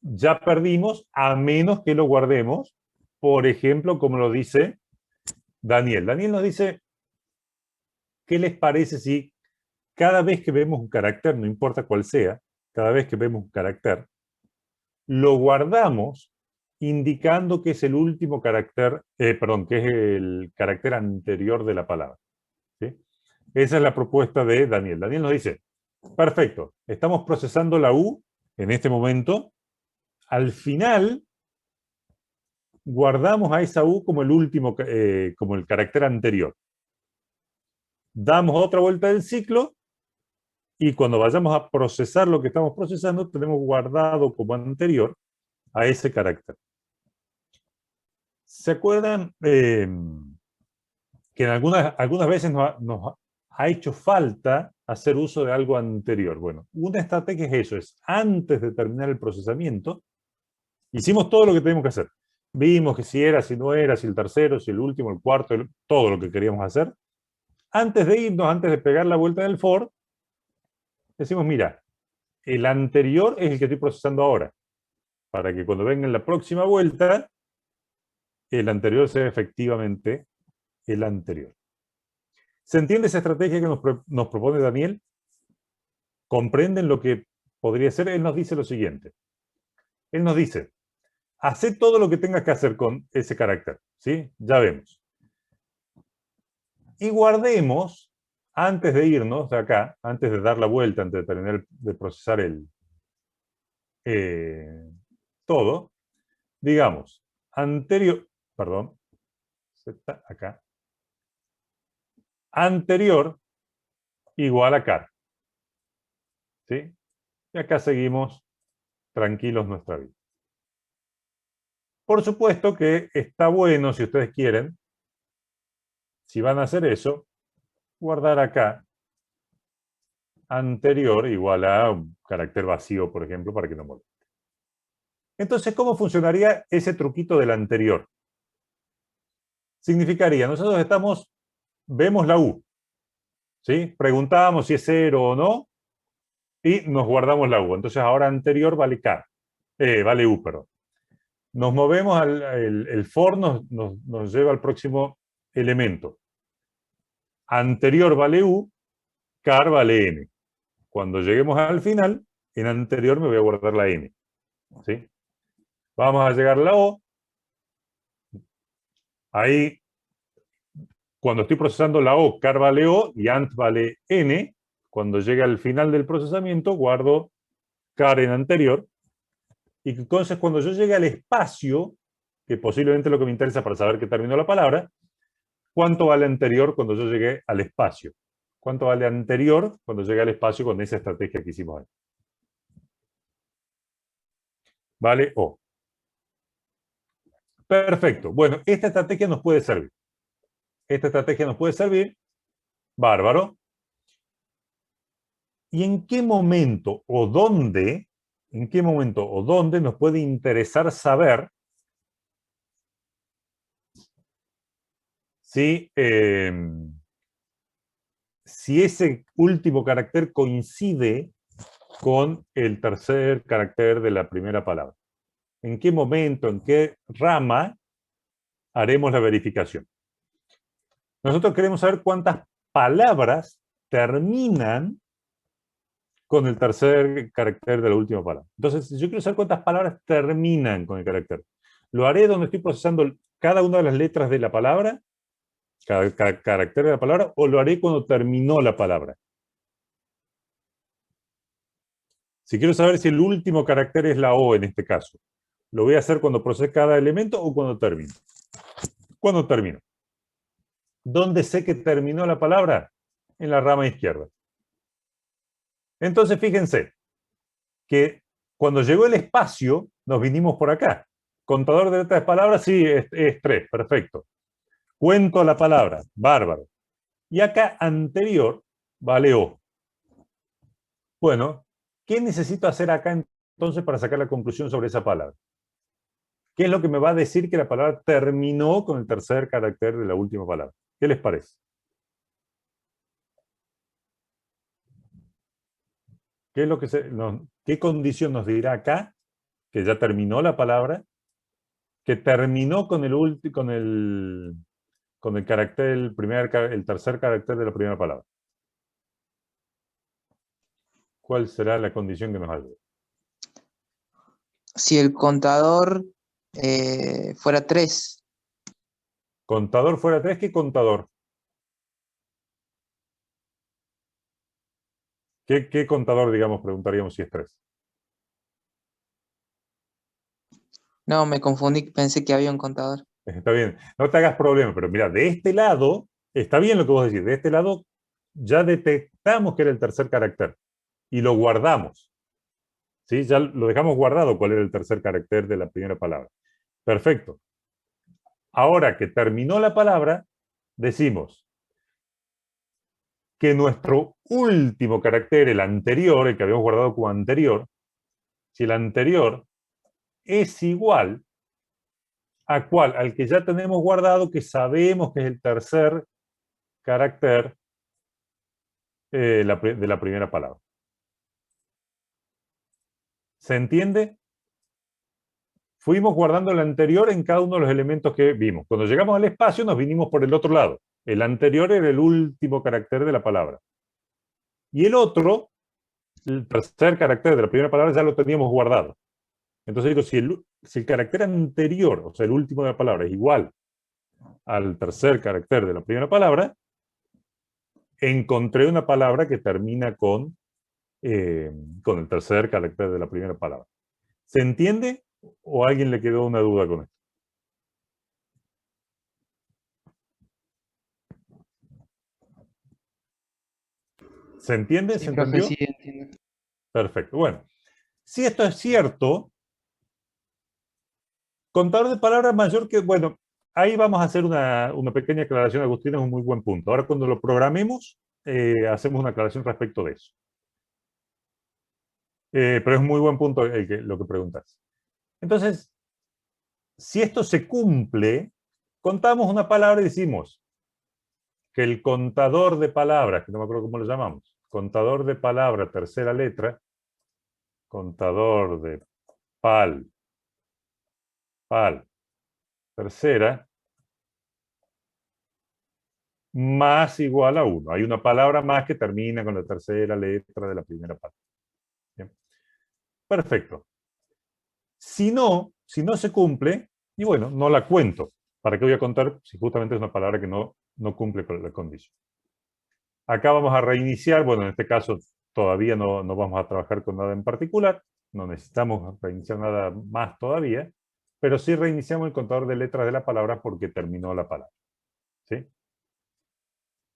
Speaker 1: ya perdimos, a menos que lo guardemos, por ejemplo, como lo dice Daniel. Daniel nos dice, ¿qué les parece si cada vez que vemos un carácter, no importa cuál sea, cada vez que vemos un carácter, lo guardamos indicando que es el último carácter, perdón, que es el carácter anterior de la palabra? ¿Sí? Esa es la propuesta de Daniel. Daniel nos dice, perfecto, estamos procesando la U en este momento, al final guardamos a esa U como el último, como el carácter anterior. Damos otra vuelta del ciclo y cuando vayamos a procesar lo que estamos procesando, tenemos guardado como anterior a ese carácter. ¿Se acuerdan que en algunas veces nos ha hecho falta hacer uso de algo anterior? Bueno, una estrategia es eso, es antes de terminar el procesamiento, hicimos todo lo que teníamos que hacer. Vimos que si era, si no era, si el tercero, si el último, el cuarto, todo lo que queríamos hacer. Antes de irnos, antes de pegar la vuelta del for, decimos, mira, el anterior es el que estoy procesando ahora, para que cuando venga en la próxima vuelta, el anterior sea efectivamente el anterior. ¿Se entiende esa estrategia que nos propone Daniel? ¿Comprenden lo que podría ser? Él nos dice lo siguiente. Él nos dice, hacé todo lo que tengas que hacer con ese carácter, ¿sí? Ya vemos. Y guardemos, antes de irnos de acá, antes de dar la vuelta, antes de terminar de procesar todo, digamos, perdón, está acá, anterior igual a car, ¿sí? Y acá seguimos tranquilos nuestra vida. Por supuesto que está bueno, si ustedes quieren, si van a hacer eso, guardar acá anterior igual a un carácter vacío, por ejemplo, para que no moleste. Entonces, ¿cómo funcionaría ese truquito del anterior? Significaría, nosotros vemos la U, ¿sí? Preguntamos si es 0 o no, y nos guardamos la U. Entonces ahora anterior vale K, vale U, perdón. Nos movemos, el for nos lleva al próximo elemento. Anterior vale U, car vale N. Cuando lleguemos al final, en anterior me voy a guardar la N, ¿sí? Vamos a llegar a la O. Ahí, cuando estoy procesando la O, car vale O y ant vale N. Cuando llegue al final del procesamiento, guardo car en anterior. Y entonces, cuando yo llegue al espacio, que posiblemente es lo que me interesa para saber que terminó la palabra, ¿cuánto vale anterior cuando yo llegué al espacio? ¿Cuánto vale anterior cuando llegué al espacio con esa estrategia que hicimos ahí? Vale O. Perfecto. Bueno, esta estrategia nos puede servir. Esta estrategia nos puede servir. Bárbaro. ¿Y en qué momento o dónde, nos puede interesar saber si, si ese último carácter coincide con el tercer carácter de la primera palabra? ¿En qué momento, en qué rama haremos la verificación? Nosotros queremos saber cuántas palabras terminan con el tercer carácter de la última palabra. Entonces, yo quiero saber cuántas palabras terminan con el carácter. Lo haré donde estoy procesando cada una de las letras de la palabra, cada carácter de la palabra, o lo haré cuando terminó la palabra. Si quiero saber si el último carácter es la O en este caso, ¿lo voy a hacer cuando procese cada elemento o cuando termino? Cuando termino. ¿Dónde sé que terminó la palabra? En la rama izquierda. Entonces, fíjense que cuando llegó el espacio, nos vinimos por acá. Contador de letras de palabras, sí, es 3, perfecto. Cuento la palabra, bárbaro. Y acá, anterior, vale O. Bueno, ¿qué necesito hacer acá entonces para sacar la conclusión sobre esa palabra? ¿Qué es lo que me va a decir que la palabra terminó con el tercer carácter de la última palabra? ¿Qué les parece? ¿Qué es lo que qué condición nos dirá acá que ya terminó la palabra, que terminó con el carácter, el tercer carácter de la primera palabra? ¿Cuál será la condición que nos ayude?
Speaker 3: Si el contador fuera 3.
Speaker 1: Contador fuera 3, ¿qué contador? ¿Qué contador, digamos, preguntaríamos si es 3?
Speaker 3: No, me confundí, pensé que había un contador.
Speaker 1: Está bien, no te hagas problema, pero mira, de este lado, está bien lo que vos decís, de este lado ya detectamos que era el tercer carácter y lo guardamos. ¿Sí? Ya lo dejamos guardado cuál era el tercer carácter de la primera palabra. Perfecto. Ahora que terminó la palabra, decimos que nuestro último carácter, el anterior, el que habíamos guardado como anterior, si el anterior es igual a cuál, al que ya tenemos guardado, que sabemos que es el tercer carácter de la primera palabra. ¿Se entiende? Fuimos guardando el anterior en cada uno de los elementos que vimos. Cuando llegamos al espacio nos vinimos por el otro lado. El anterior era el último carácter de la palabra. Y el otro, el tercer carácter de la primera palabra, ya lo teníamos guardado. Entonces digo, si el carácter anterior, o sea, el último de la palabra, es igual al tercer carácter de la primera palabra, encontré una palabra que termina con el tercer carácter de la primera palabra. ¿Se entiende? ¿O a alguien le quedó una duda con esto? ¿Se entiende?
Speaker 3: Sí,
Speaker 1: ¿Se
Speaker 3: profe,
Speaker 1: entendió?
Speaker 3: sí, entiendo.
Speaker 1: Perfecto. Bueno, si esto es cierto, Contador de palabras mayor que, bueno, ahí vamos a hacer una pequeña aclaración, Agustín, es un muy buen punto. Ahora cuando lo programemos, hacemos una aclaración respecto de eso. Pero es un muy buen punto lo que preguntas. Entonces, si esto se cumple, contamos una palabra y decimos que el contador de palabras, que no me acuerdo cómo lo llamamos, contador de palabra, tercera letra, contador de pal, tercera, más igual a 1. Hay una palabra más que termina con la tercera letra de la primera palabra. Bien. Perfecto. Si no se cumple, y bueno, no la cuento. ¿Para qué voy a contar si justamente es una palabra que no cumple con la condición? Acá vamos a reiniciar. Bueno, en este caso todavía no vamos a trabajar con nada en particular. No necesitamos reiniciar nada más todavía. Pero sí reiniciamos el contador de letras de la palabra porque terminó la palabra. ¿Sí?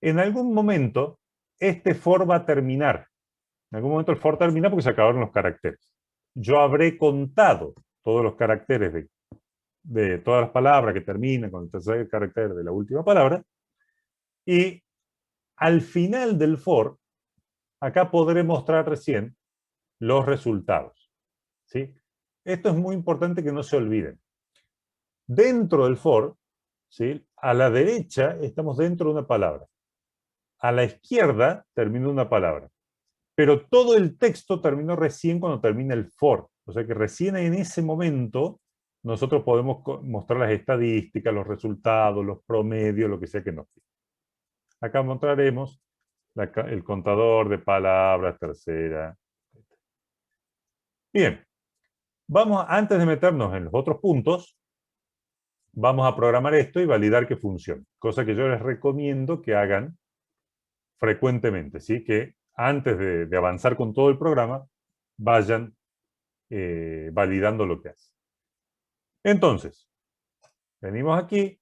Speaker 1: En algún momento, este for va a terminar. En algún momento el for termina porque se acabaron los caracteres. Yo habré contado todos los caracteres de todas las palabras que terminan con el tercer carácter de la última palabra. Y al final del for, acá podré mostrar recién los resultados. ¿Sí? Esto es muy importante que no se olviden. Dentro del for, ¿sí? A la derecha estamos dentro de una palabra. A la izquierda termina una palabra. Pero todo el texto terminó recién cuando termina el for. O sea que recién en ese momento nosotros podemos mostrar las estadísticas, los resultados, los promedios, lo que sea que nos pida. Acá mostraremos el contador de palabras tercera. Bien, antes de meternos en los otros puntos, vamos a programar esto y validar que funcione. Cosa que yo les recomiendo que hagan frecuentemente, ¿sí? Que antes de avanzar con todo el programa, vayan validando lo que hace. Entonces, venimos aquí.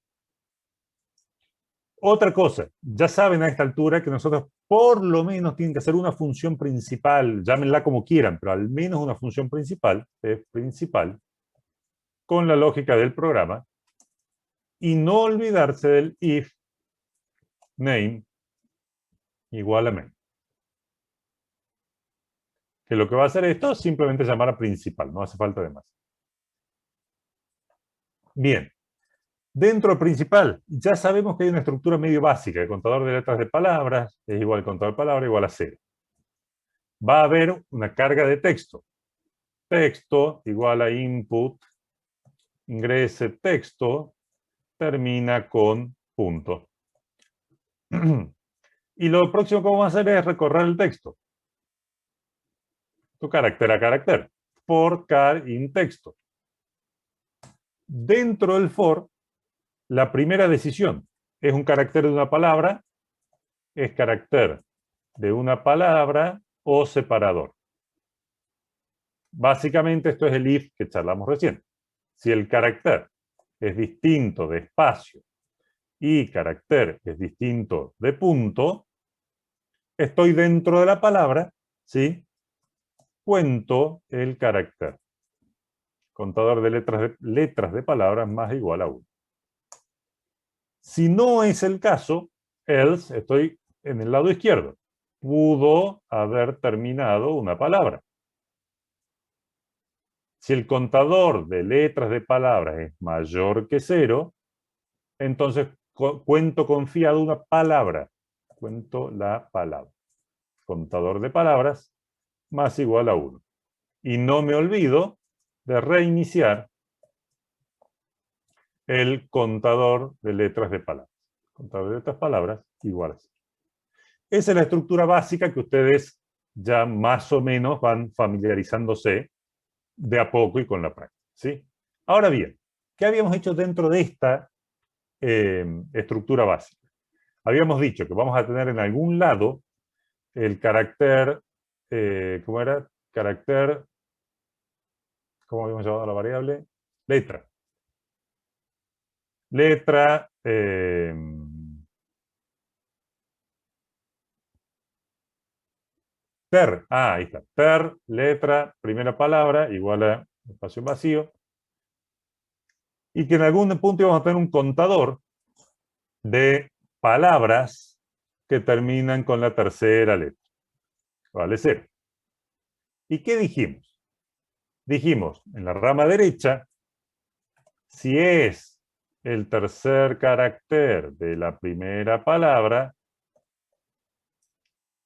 Speaker 1: Otra cosa, ya saben a esta altura que nosotros por lo menos tienen que hacer una función principal, llámenla como quieran, pero al menos una función principal, con la lógica del programa, y no olvidarse del if name igual a main. Que lo que va a hacer esto es simplemente llamar a principal, no hace falta de más. Bien, dentro del principal ya sabemos que hay una estructura medio básica, el contador de letras de palabras es igual al contador de palabras igual a 0. Va a haber una carga de texto. Texto igual a input, ingrese texto, termina con punto. Y lo próximo que vamos a hacer es recorrer el texto. Carácter a carácter. For char in texto. Dentro del for, la primera decisión es un carácter de una palabra, es carácter de una palabra o separador. Básicamente esto es el if que charlamos recién. Si el carácter es distinto de espacio y carácter es distinto de punto, estoy dentro de la palabra, ¿sí? Cuento el carácter. Contador de letras de palabras más igual a 1. Si no es el caso, else, estoy en el lado izquierdo. Pudo haber terminado una palabra. Si el contador de letras de palabras es mayor que 0, entonces cuento confiado una palabra. Cuento la palabra. Contador de palabras más igual a 1. Y no me olvido de reiniciar el contador de letras de palabras. Contador de letras de palabras igual a 0. Esa es la estructura básica que ustedes ya más o menos van familiarizándose de a poco y con la práctica. ¿Sí? Ahora bien, ¿qué habíamos hecho dentro de esta estructura básica? Habíamos dicho que vamos a tener en algún lado el carácter, ¿cómo era? Carácter, ¿cómo habíamos llamado a la variable? Letra. Letra, ter, ahí está. Ter, letra, primera palabra, igual a espacio vacío. y que en algún punto íbamos a tener un contador de palabras que terminan con la tercera letra. Vale 0. ¿Y qué dijimos? Dijimos, en la rama derecha, si es el tercer carácter de la primera palabra,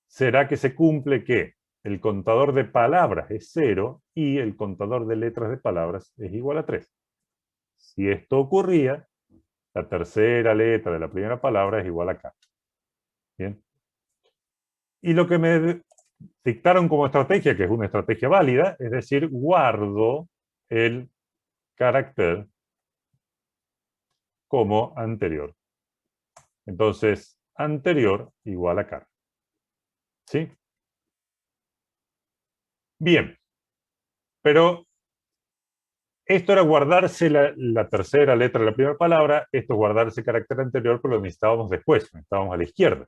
Speaker 1: será que se cumple que el contador de palabras es 0 y el contador de letras de palabras es igual a 3. Si esto ocurría, la tercera letra de la primera palabra es igual a K. ¿Bien? Y lo que me dictaron como estrategia, que es una estrategia válida, es decir, guardo el carácter como anterior. Entonces, anterior igual a K. ¿Sí? Bien. Pero esto era guardarse la tercera letra de la primera palabra, esto es guardarse el carácter anterior, pero lo necesitábamos después, necesitábamos a la izquierda.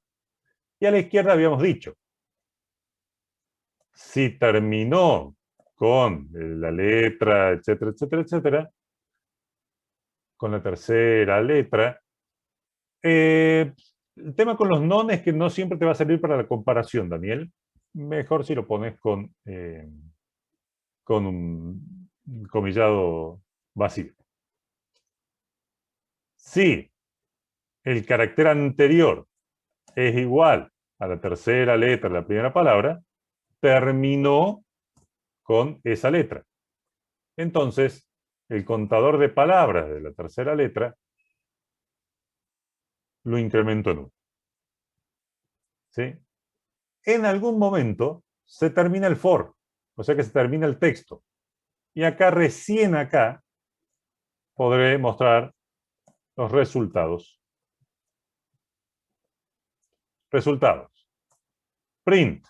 Speaker 1: Y a la izquierda habíamos dicho, si terminó con la letra, etcétera, etcétera, etcétera, con la tercera letra, el tema con los non es que no siempre te va a servir para la comparación, Daniel. Mejor si lo pones con un comillado vacío. Si el carácter anterior es igual a la tercera letra de la primera palabra, terminó con esa letra. Entonces, el contador de palabras de la tercera letra lo incremento en 1. ¿Sí? En algún momento se termina el for, o sea que se termina el texto. Y acá, recién acá, podré mostrar los resultados. Resultados. Print.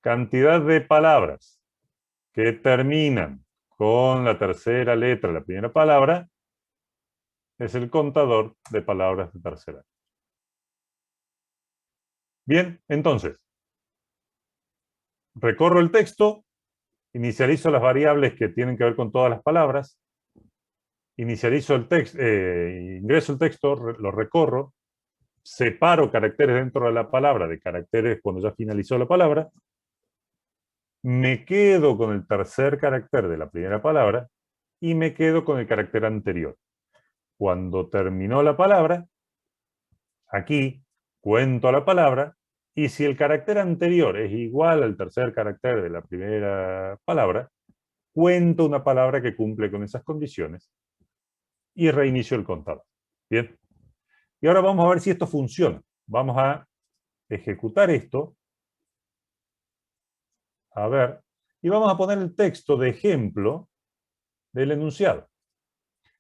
Speaker 1: Cantidad de palabras que terminan con la tercera letra de la primera palabra es el contador de palabras de tercera. Bien, entonces, recorro el texto, inicializo las variables que tienen que ver con todas las palabras, inicializo el texto, ingreso el texto, lo recorro, separo caracteres dentro de la palabra de caracteres cuando ya finalizó la palabra, me quedo con el tercer carácter de la primera palabra y me quedo con el carácter anterior. Cuando terminó la palabra, aquí cuento la palabra y si el carácter anterior es igual al tercer carácter de la primera palabra, cuento una palabra que cumple con esas condiciones y reinicio el contador. Bien. Y ahora vamos a ver si esto funciona. Vamos a ejecutar esto. A ver. Y vamos a poner el texto de ejemplo del enunciado.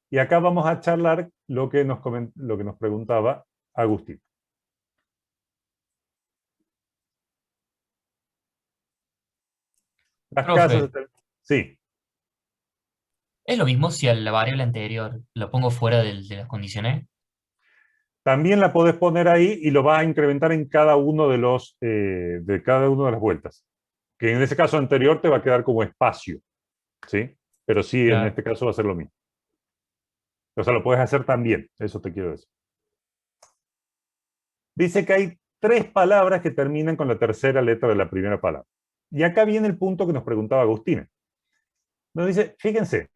Speaker 1: Y acá vamos a charlar lo que nos preguntaba Agustín. Las
Speaker 2: Profe,
Speaker 1: casas... Sí.
Speaker 2: ¿es lo mismo si a la variable anterior lo pongo fuera de las condiciones?
Speaker 1: También la podés poner ahí y lo vas a incrementar en cada uno de cada una de las vueltas. Que en ese caso anterior te va a quedar como espacio. ¿Sí? Pero sí, en
Speaker 2: Claro.
Speaker 1: este caso va a ser lo mismo. O sea, lo puedes hacer también. Eso te quiero decir. Dice que hay 3 palabras que terminan con la tercera letra de la primera palabra. Y acá viene el punto que nos preguntaba Agustina. Nos dice, fíjense,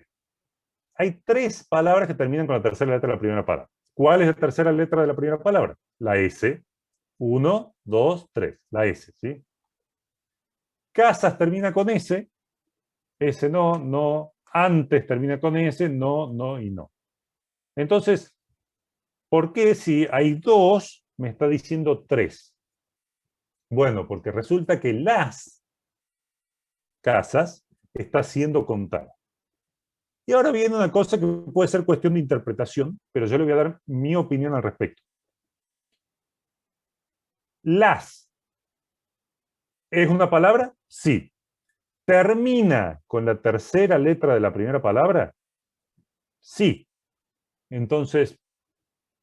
Speaker 1: hay 3 palabras que terminan con la tercera letra de la primera palabra. ¿Cuál es la tercera letra de la primera palabra? La S. 1, 2, 3. La S, ¿sí? Casas termina con S. S no, no. Antes termina con S, no, no y no. Entonces, ¿por qué si hay 2 me está diciendo 3? Bueno, porque resulta que las casas está siendo contada. Y ahora viene una cosa que puede ser cuestión de interpretación, pero yo le voy a dar mi opinión al respecto. Las. ¿Es una palabra? Sí. ¿Termina con la tercera letra de la primera palabra? Sí. Entonces,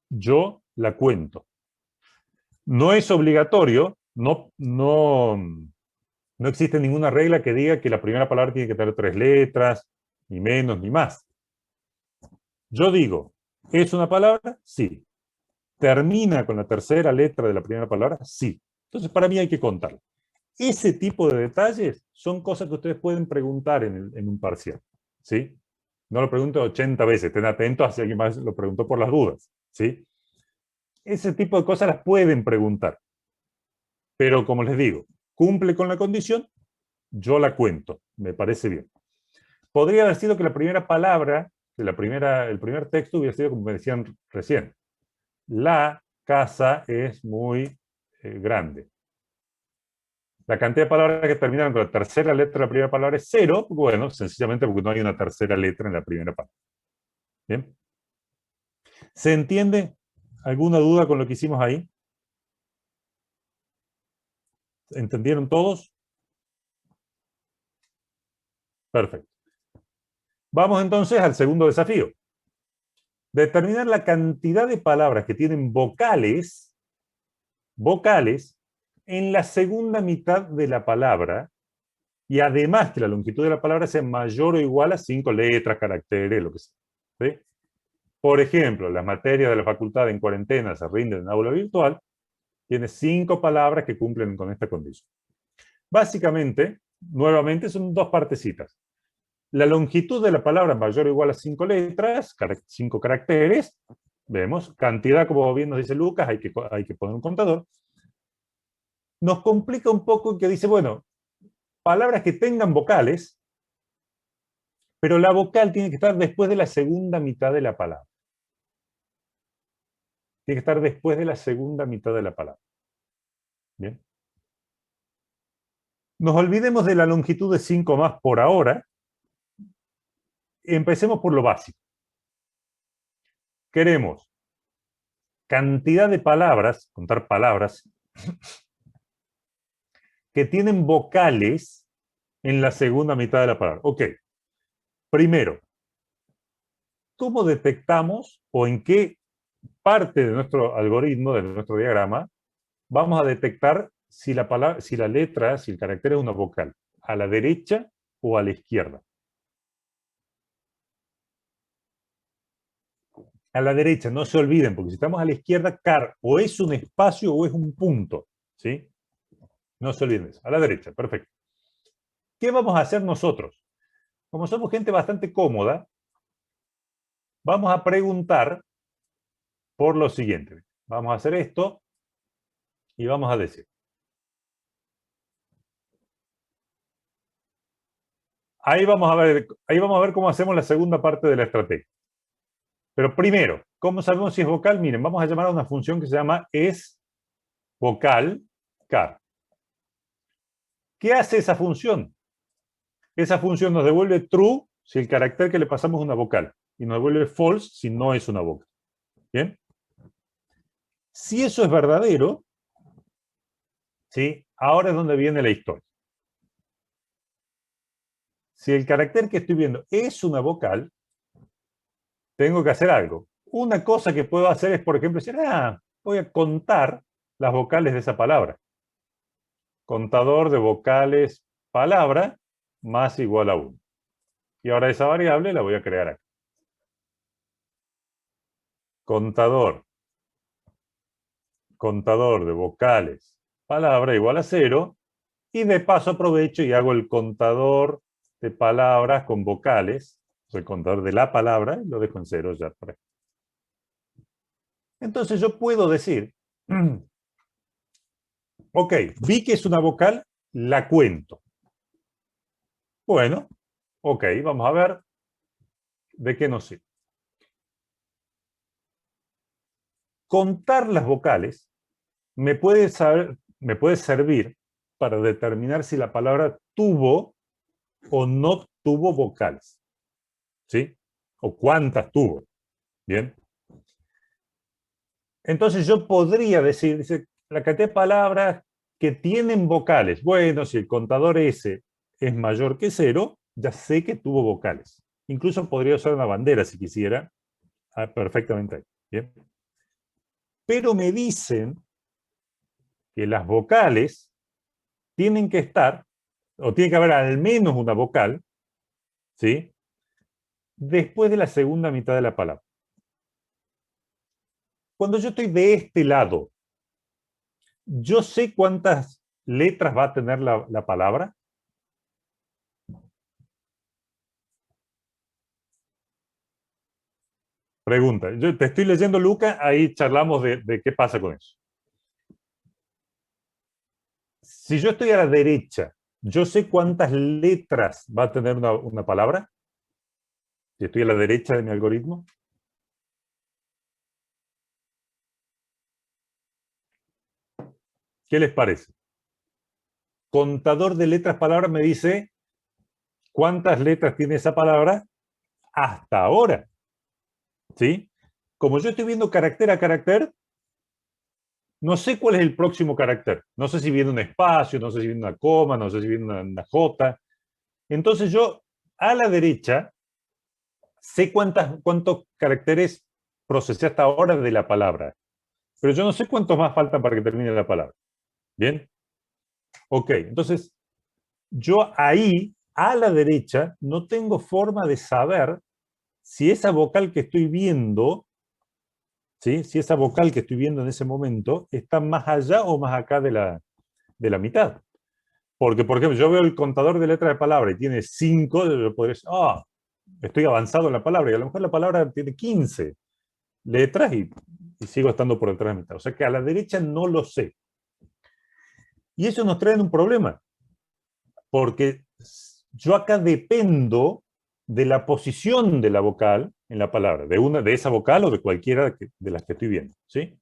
Speaker 1: yo la cuento. No es obligatorio, no existe ninguna regla que diga que la primera palabra tiene que tener 3 letras, ni menos, ni más. Yo digo, ¿es una palabra? Sí. ¿Termina con la tercera letra de la primera palabra? Sí. Entonces, para mí hay que contarlo. Ese tipo de detalles son cosas que ustedes pueden preguntar en un parcial, ¿sí? No lo pregunten 80 veces, estén atentos a si alguien más lo preguntó por las dudas, ¿sí? Ese tipo de cosas las pueden preguntar. Pero, como les digo, cumple con la condición, yo la cuento, me parece bien. Podría haber sido que la primera palabra, el primer texto hubiera sido como me decían recién. La casa es muy grande. La cantidad de palabras que terminan con la tercera letra de la primera palabra es 0, bueno, sencillamente porque no hay una tercera letra en la primera palabra. ¿Bien? ¿Se entiende? ¿Alguna duda con lo que hicimos ahí? ¿Entendieron todos? Perfecto. Vamos entonces al segundo desafío. Determinar la cantidad de palabras que tienen vocales en la segunda mitad de la palabra y además que la longitud de la palabra sea mayor o igual a 5 letras, caracteres, lo que sea. ¿Sí? Por ejemplo, las materias de la facultad en cuarentena se rinden en aula virtual, tiene 5 palabras que cumplen con esta condición. Básicamente, nuevamente, son dos partecitas. La longitud de la palabra mayor o igual a 5 letras, 5 caracteres, vemos, cantidad, como bien nos dice Lucas, hay que poner un contador. Nos complica un poco que dice, bueno, palabras que tengan vocales, pero la vocal tiene que estar después de la segunda mitad de la palabra. Tiene que estar después de la segunda mitad de la palabra. Bien. Nos olvidemos de la longitud de 5 más por ahora. Empecemos por lo básico. Queremos cantidad de palabras, contar palabras, que tienen vocales en la segunda mitad de la palabra. Ok. Primero, ¿cómo detectamos o en qué parte de nuestro algoritmo, de nuestro diagrama, vamos a detectar si la palabra, si la letra, si el carácter es una vocal? ¿A la derecha o a la izquierda? A la derecha, no se olviden, porque si estamos a la izquierda, car o es un espacio o es un punto, ¿sí? No se olviden eso. A la derecha, perfecto. ¿Qué vamos a hacer nosotros? Como somos gente bastante cómoda, vamos a preguntar por lo siguiente. Vamos a hacer esto y vamos a decir. Ahí vamos a ver cómo hacemos la segunda parte de la estrategia. Pero primero, ¿cómo sabemos si es vocal? Miren, vamos a llamar a una función que se llama es vocal car. ¿Qué hace esa función? Esa función nos devuelve true si el carácter que le pasamos es una vocal y nos devuelve false si no es una vocal. ¿Bien? Si eso es verdadero, ¿sí? Ahora es donde viene la historia. Si el carácter que estoy viendo es una vocal, tengo que hacer algo. Una cosa que puedo hacer es, por ejemplo, decir, voy a contar las vocales de esa palabra. Contador de vocales palabra más igual a 1. Y ahora esa variable la voy a crear aquí. Contador de vocales palabra igual a 0. Y de paso aprovecho y hago el contador de palabras con vocales, o sea, el contador de la palabra, y lo dejo en 0 ya. Entonces yo puedo decir, ok, vi que es una vocal, la cuento. Bueno, ok, vamos a ver de qué nos sirve. Contar las vocales me puede servir para determinar si la palabra tuvo o no tuvo vocales. ¿Sí? O cuántas tuvo. Bien. Entonces yo podría decir, dice, la cantidad de palabras que tienen vocales. Bueno, si el contador S es mayor que 0, ya sé que tuvo vocales. Incluso podría usar una bandera si quisiera. Perfectamente ahí. Bien. Pero me dicen que las vocales tienen que estar, o tiene que haber al menos una vocal, ¿sí? Después de la segunda mitad de la palabra. Cuando yo estoy de este lado, ¿yo sé cuántas letras va a tener la palabra? Pregunta. Yo te estoy leyendo, Luca, ahí charlamos de qué pasa con eso. Si yo estoy a la derecha, ¿yo sé cuántas letras va a tener una palabra? Si estoy a la derecha de mi algoritmo. ¿Qué les parece? Contador de letras palabras me dice cuántas letras tiene esa palabra hasta ahora. ¿Sí? Como yo estoy viendo carácter a carácter, no sé cuál es el próximo carácter. No sé si viene un espacio, no sé si viene una coma, no sé si viene una J. Entonces yo, a la derecha, sé cuántos caracteres procesé hasta ahora de la palabra. Pero yo no sé cuántos más faltan para que termine la palabra. ¿Bien? Ok, entonces yo ahí, a la derecha, no tengo forma de saber si esa vocal que estoy viendo, ¿sí? Si esa vocal que estoy viendo en ese momento está más allá o más acá de la mitad. Porque, por ejemplo, yo veo el contador de letras de palabra y tiene 5, yo podría decir, estoy avanzado en la palabra, y a lo mejor la palabra tiene 15 letras y sigo estando por detrás de la mitad. O sea que a la derecha no lo sé. Y eso nos trae un problema, porque yo acá dependo de la posición de la vocal en la palabra, de esa vocal o de cualquiera de las que estoy viendo, ¿sí?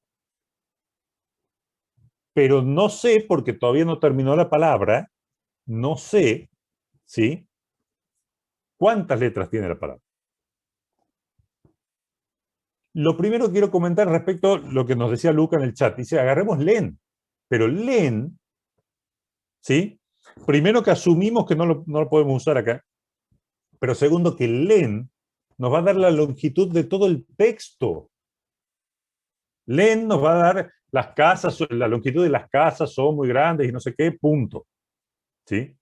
Speaker 1: Pero no sé, porque todavía no terminó la palabra, no sé, ¿sí? ¿Cuántas letras tiene la palabra? Lo primero que quiero comentar respecto a lo que nos decía Luca en el chat. Dice, agarremos len, pero len, ¿sí? Primero que asumimos que no lo podemos usar acá, pero segundo que len nos va a dar la longitud de todo el texto. Len nos va a dar las casas, la longitud de las casas son muy grandes y no sé qué, punto. ¿Sí?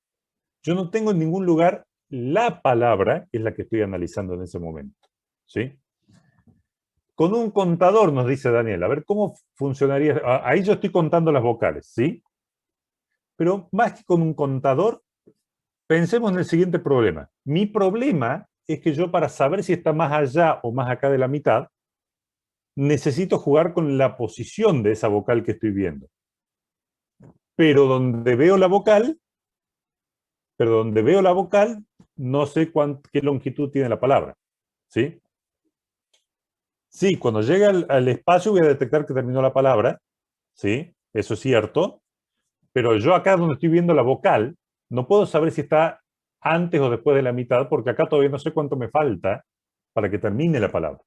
Speaker 1: Yo no tengo en ningún lugar la palabra, que es la que estoy analizando en ese momento. ¿Sí? Con un contador, nos dice Daniel, a ver cómo funcionaría. Ahí yo estoy contando las vocales, ¿sí? Pero más que con un contador, pensemos en el siguiente problema. Mi problema es que yo, para saber si está más allá o más acá de la mitad, necesito jugar con la posición de esa vocal que estoy viendo. Pero donde veo la vocal, no sé qué longitud tiene la palabra. ¿Sí? Sí, cuando llegue al espacio voy a detectar que terminó la palabra. ¿Sí? Eso es cierto. Pero yo acá donde estoy viendo la vocal, no puedo saber si está antes o después de la mitad, porque acá todavía no sé cuánto me falta para que termine la palabra.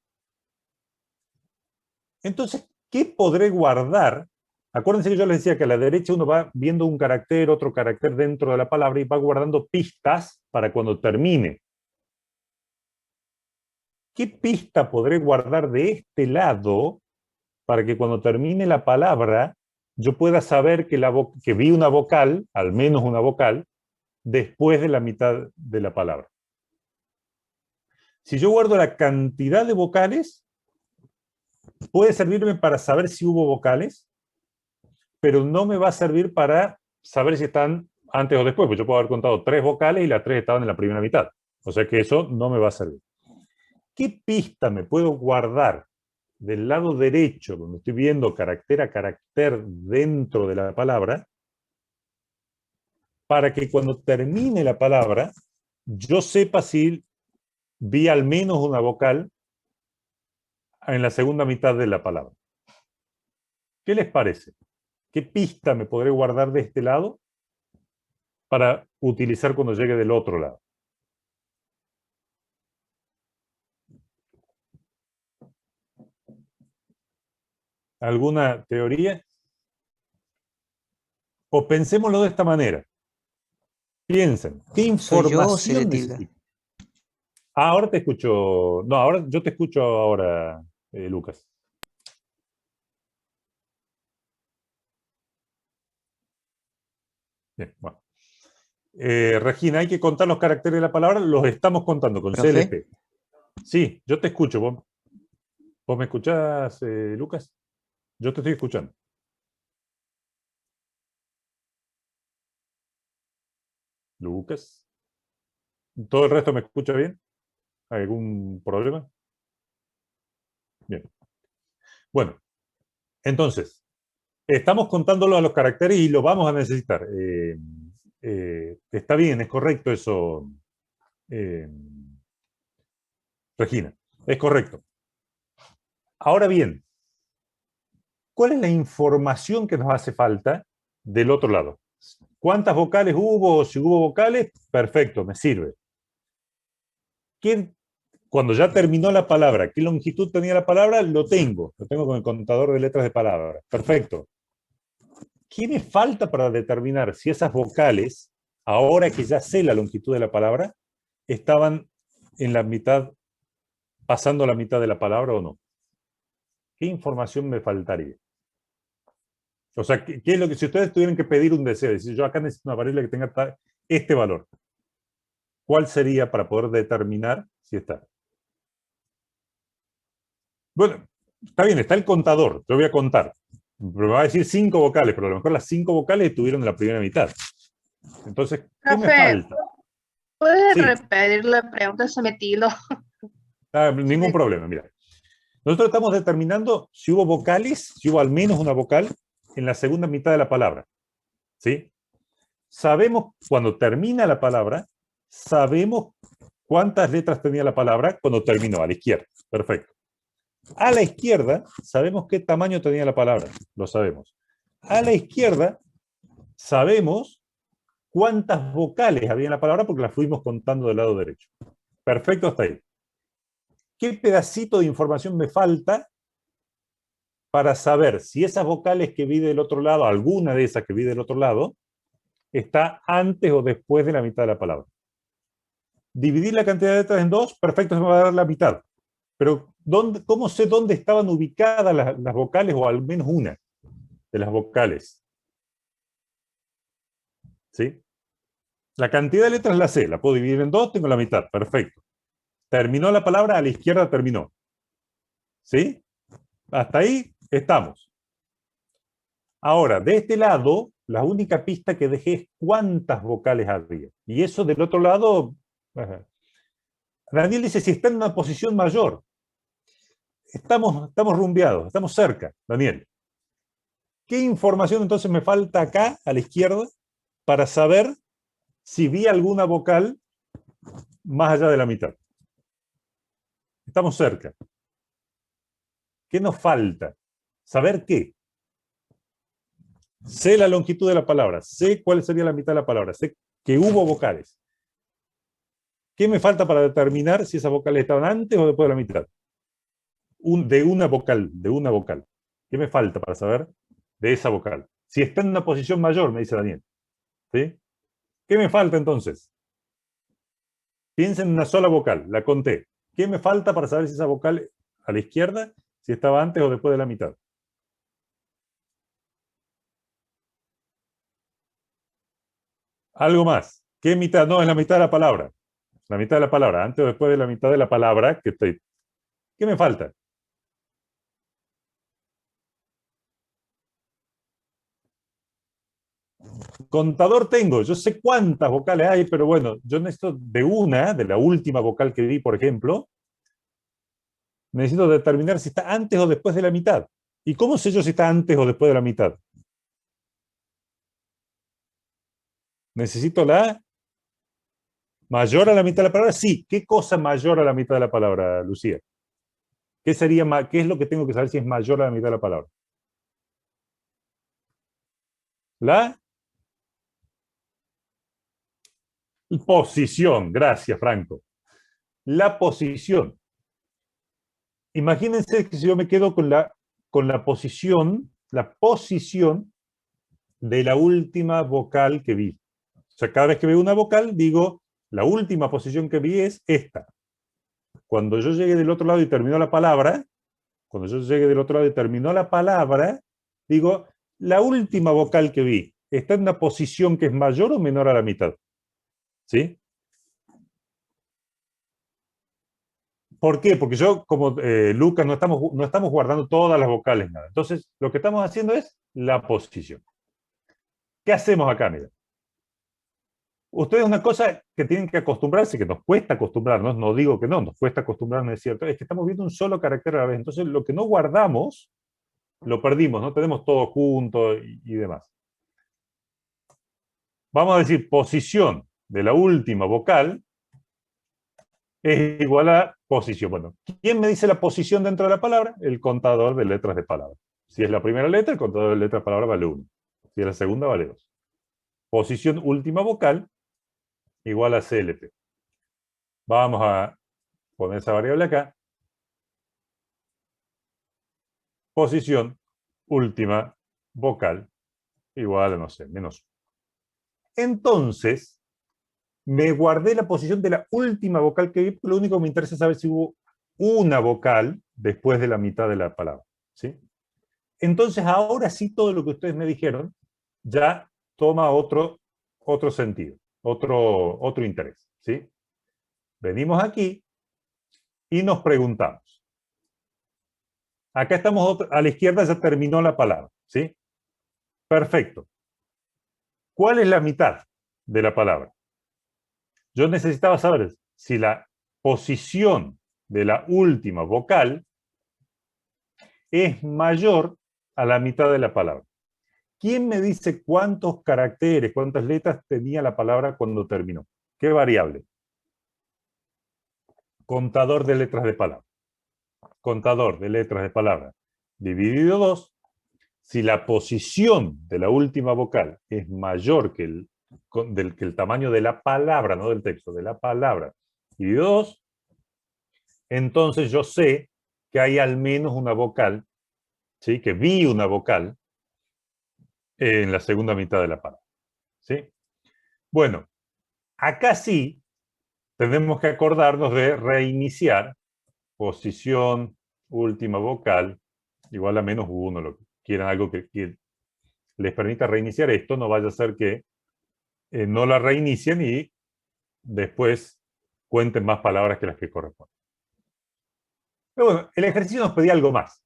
Speaker 1: Entonces, ¿qué podré guardar? Acuérdense que yo les decía que a la derecha uno va viendo un carácter, otro carácter dentro de la palabra y va guardando pistas para cuando termine. ¿Qué pista podré guardar de este lado para que cuando termine la palabra yo pueda saber que vi una vocal, al menos una vocal, después de la mitad de la palabra? Si yo guardo la cantidad de vocales, puede servirme para saber si hubo vocales, pero no me va a servir para saber si están antes o después, porque yo puedo haber contado 3 vocales y las 3 estaban en la primera mitad. O sea que eso no me va a servir. ¿Qué pista me puedo guardar del lado derecho, donde estoy viendo carácter a carácter dentro de la palabra, para que cuando termine la palabra, yo sepa si vi al menos una vocal en la segunda mitad de la palabra? ¿Qué les parece? ¿Qué pista me podré guardar de este lado para utilizar cuando llegue del otro lado? ¿Alguna teoría? O pensémoslo de esta manera. Piensen, ¿qué
Speaker 3: ¿Soy yo o
Speaker 1: información
Speaker 3: Ceretilda?
Speaker 1: necesito? Ahora te escucho. No, ahora yo te escucho ahora, Lucas. Bien, bueno. Regina, hay que contar los caracteres de la palabra. Los estamos contando con
Speaker 3: ¿Profe?
Speaker 1: CLP. Sí, yo te escucho, vos. ¿Vos me escuchás, Lucas? Yo te estoy escuchando. Lucas. ¿Todo el resto me escucha bien? ¿Algún problema? Bien. Bueno, entonces, estamos contándolo a los caracteres y lo vamos a necesitar. Está bien, es correcto eso, eh, Regina. Es correcto. Ahora bien, ¿cuál es la información que nos hace falta del otro lado? ¿Cuántas vocales hubo? Si hubo vocales, perfecto, me sirve. Cuando ya terminó la palabra, ¿qué longitud tenía la palabra? Lo tengo con el contador de letras de palabra. Perfecto. ¿Qué me falta para determinar si esas vocales, ahora que ya sé la longitud de la palabra, estaban en la mitad, pasando la mitad de la palabra o no? ¿Qué información me faltaría? O sea, ¿qué es lo que, si ustedes tuvieran que pedir un deseo, decir, yo acá necesito una variable que tenga este valor, ¿cuál sería para poder determinar si está? Bueno, está bien, está el contador, yo voy a contar. Pero me va a decir 5 vocales, pero a lo mejor las 5 vocales estuvieron en la primera mitad. Entonces, ¿qué me
Speaker 4: Profe,
Speaker 1: falta?
Speaker 4: ¿puedes
Speaker 1: Sí,
Speaker 4: repetir la pregunta? Se me tiló.
Speaker 1: ningún problema, mira. Nosotros estamos determinando si hubo vocales, si hubo al menos una vocal en la segunda mitad de la palabra. ¿Sí? Sabemos cuando termina la palabra, sabemos cuántas letras tenía la palabra cuando terminó, a la izquierda. Perfecto. A la izquierda, sabemos qué tamaño tenía la palabra, lo sabemos. A la izquierda, sabemos cuántas vocales había en la palabra porque las fuimos contando del lado derecho. Perfecto, hasta ahí. ¿Qué pedacito de información me falta para saber si esas vocales que vi del otro lado, alguna de esas que vi del otro lado, está antes o después de la mitad de la palabra? Dividir la cantidad de letras en 2, perfecto, se me va a dar la mitad. Pero ¿cómo sé dónde estaban ubicadas las vocales o al menos una de las vocales? ¿Sí? La cantidad de letras la sé, la puedo dividir en 2, tengo la mitad, perfecto. Terminó la palabra, a la izquierda terminó. ¿Sí? Hasta ahí estamos. Ahora, de este lado, la única pista que dejé es cuántas vocales había. Y eso del otro lado, Daniel dice si está en una posición mayor. Estamos rumbeados, estamos cerca, Daniel. ¿Qué información entonces me falta acá, a la izquierda, para saber si vi alguna vocal más allá de la mitad? Estamos cerca. ¿Qué nos falta? ¿Saber qué? Sé la longitud de la palabra, sé cuál sería la mitad de la palabra, sé que hubo vocales. ¿Qué me falta para determinar si esas vocales estaban antes o después de la mitad? De una vocal. ¿Qué me falta para saber de esa vocal? Si está en una posición mayor, me dice Daniel. ¿Sí? ¿Qué me falta entonces? Piensen en una sola vocal, la conté. ¿Qué me falta para saber si esa vocal a la izquierda, si estaba antes o después de la mitad? Algo más. ¿Qué mitad? No, es la mitad de la palabra. La mitad de la palabra, antes o después de la mitad de la palabra que estoy. ¿Qué me falta? Contador tengo, yo sé cuántas vocales hay, pero bueno, yo necesito de la última vocal que vi, por ejemplo, necesito determinar si está antes o después de la mitad. ¿Y cómo sé yo si está antes o después de la mitad? Necesito la mayor a la mitad de la palabra. Sí, ¿qué cosa mayor a la mitad de la palabra, Lucía? ¿Qué es lo que tengo que saber si es mayor a la mitad de la palabra? La posición. Gracias, Franco. La posición. Imagínense que si yo me quedo con la posición de la última vocal que vi. O sea, cada vez que veo una vocal, digo, la última posición que vi es esta. Cuando yo llegue del otro lado y terminó la palabra, digo, la última vocal que vi, ¿está en una posición que es mayor o menor a la mitad? ¿Sí? ¿Por qué? Porque yo, como Lucas, no estamos guardando todas las vocales, nada. Entonces, lo que estamos haciendo es la posición. ¿Qué hacemos acá? Mira. Ustedes una cosa que tienen que acostumbrarse, que nos cuesta acostumbrarnos, no digo que no, nos cuesta acostumbrarnos, es cierto, es que estamos viendo un solo carácter a la vez. Entonces, lo que no guardamos, lo perdimos, no tenemos todo junto y demás. Vamos a decir posición de la última vocal es igual a posición. Bueno, ¿quién me dice la posición dentro de la palabra? El contador de letras de palabra. Si es la primera letra, el contador de letras de palabra vale 1. Si es la segunda, vale 2. Posición última vocal igual a CLP. Vamos a poner esa variable acá. Posición última vocal igual a, no sé, menos 1. Entonces, me guardé la posición de la última vocal que vi, lo único que me interesa es saber si hubo una vocal después de la mitad de la palabra. ¿Sí? Entonces, ahora sí todo lo que ustedes me dijeron ya toma otro sentido, otro interés. ¿Sí? Venimos aquí y nos preguntamos. Acá estamos, a la izquierda ya terminó la palabra. ¿Sí? Perfecto. ¿Cuál es la mitad de la palabra? Yo necesitaba saber si la posición de la última vocal es mayor a la mitad de la palabra. ¿Quién me dice cuántos caracteres, cuántas letras tenía la palabra cuando terminó? ¿Qué variable? Contador de letras de palabra. Contador de letras de palabra dividido 2. Si la posición de la última vocal es mayor que el tamaño de la palabra, no del texto, de la palabra, dividido 2, entonces yo sé que hay al menos una vocal, ¿sí? Que vi una vocal en la segunda mitad de la palabra. ¿Sí? Bueno, acá sí tenemos que acordarnos de reiniciar posición última vocal igual a menos 1, lo que quieran, algo que les permita reiniciar esto, no vaya a ser que no la reinicien y después cuenten más palabras que las que corresponden. Pero bueno, el ejercicio nos pedía algo más.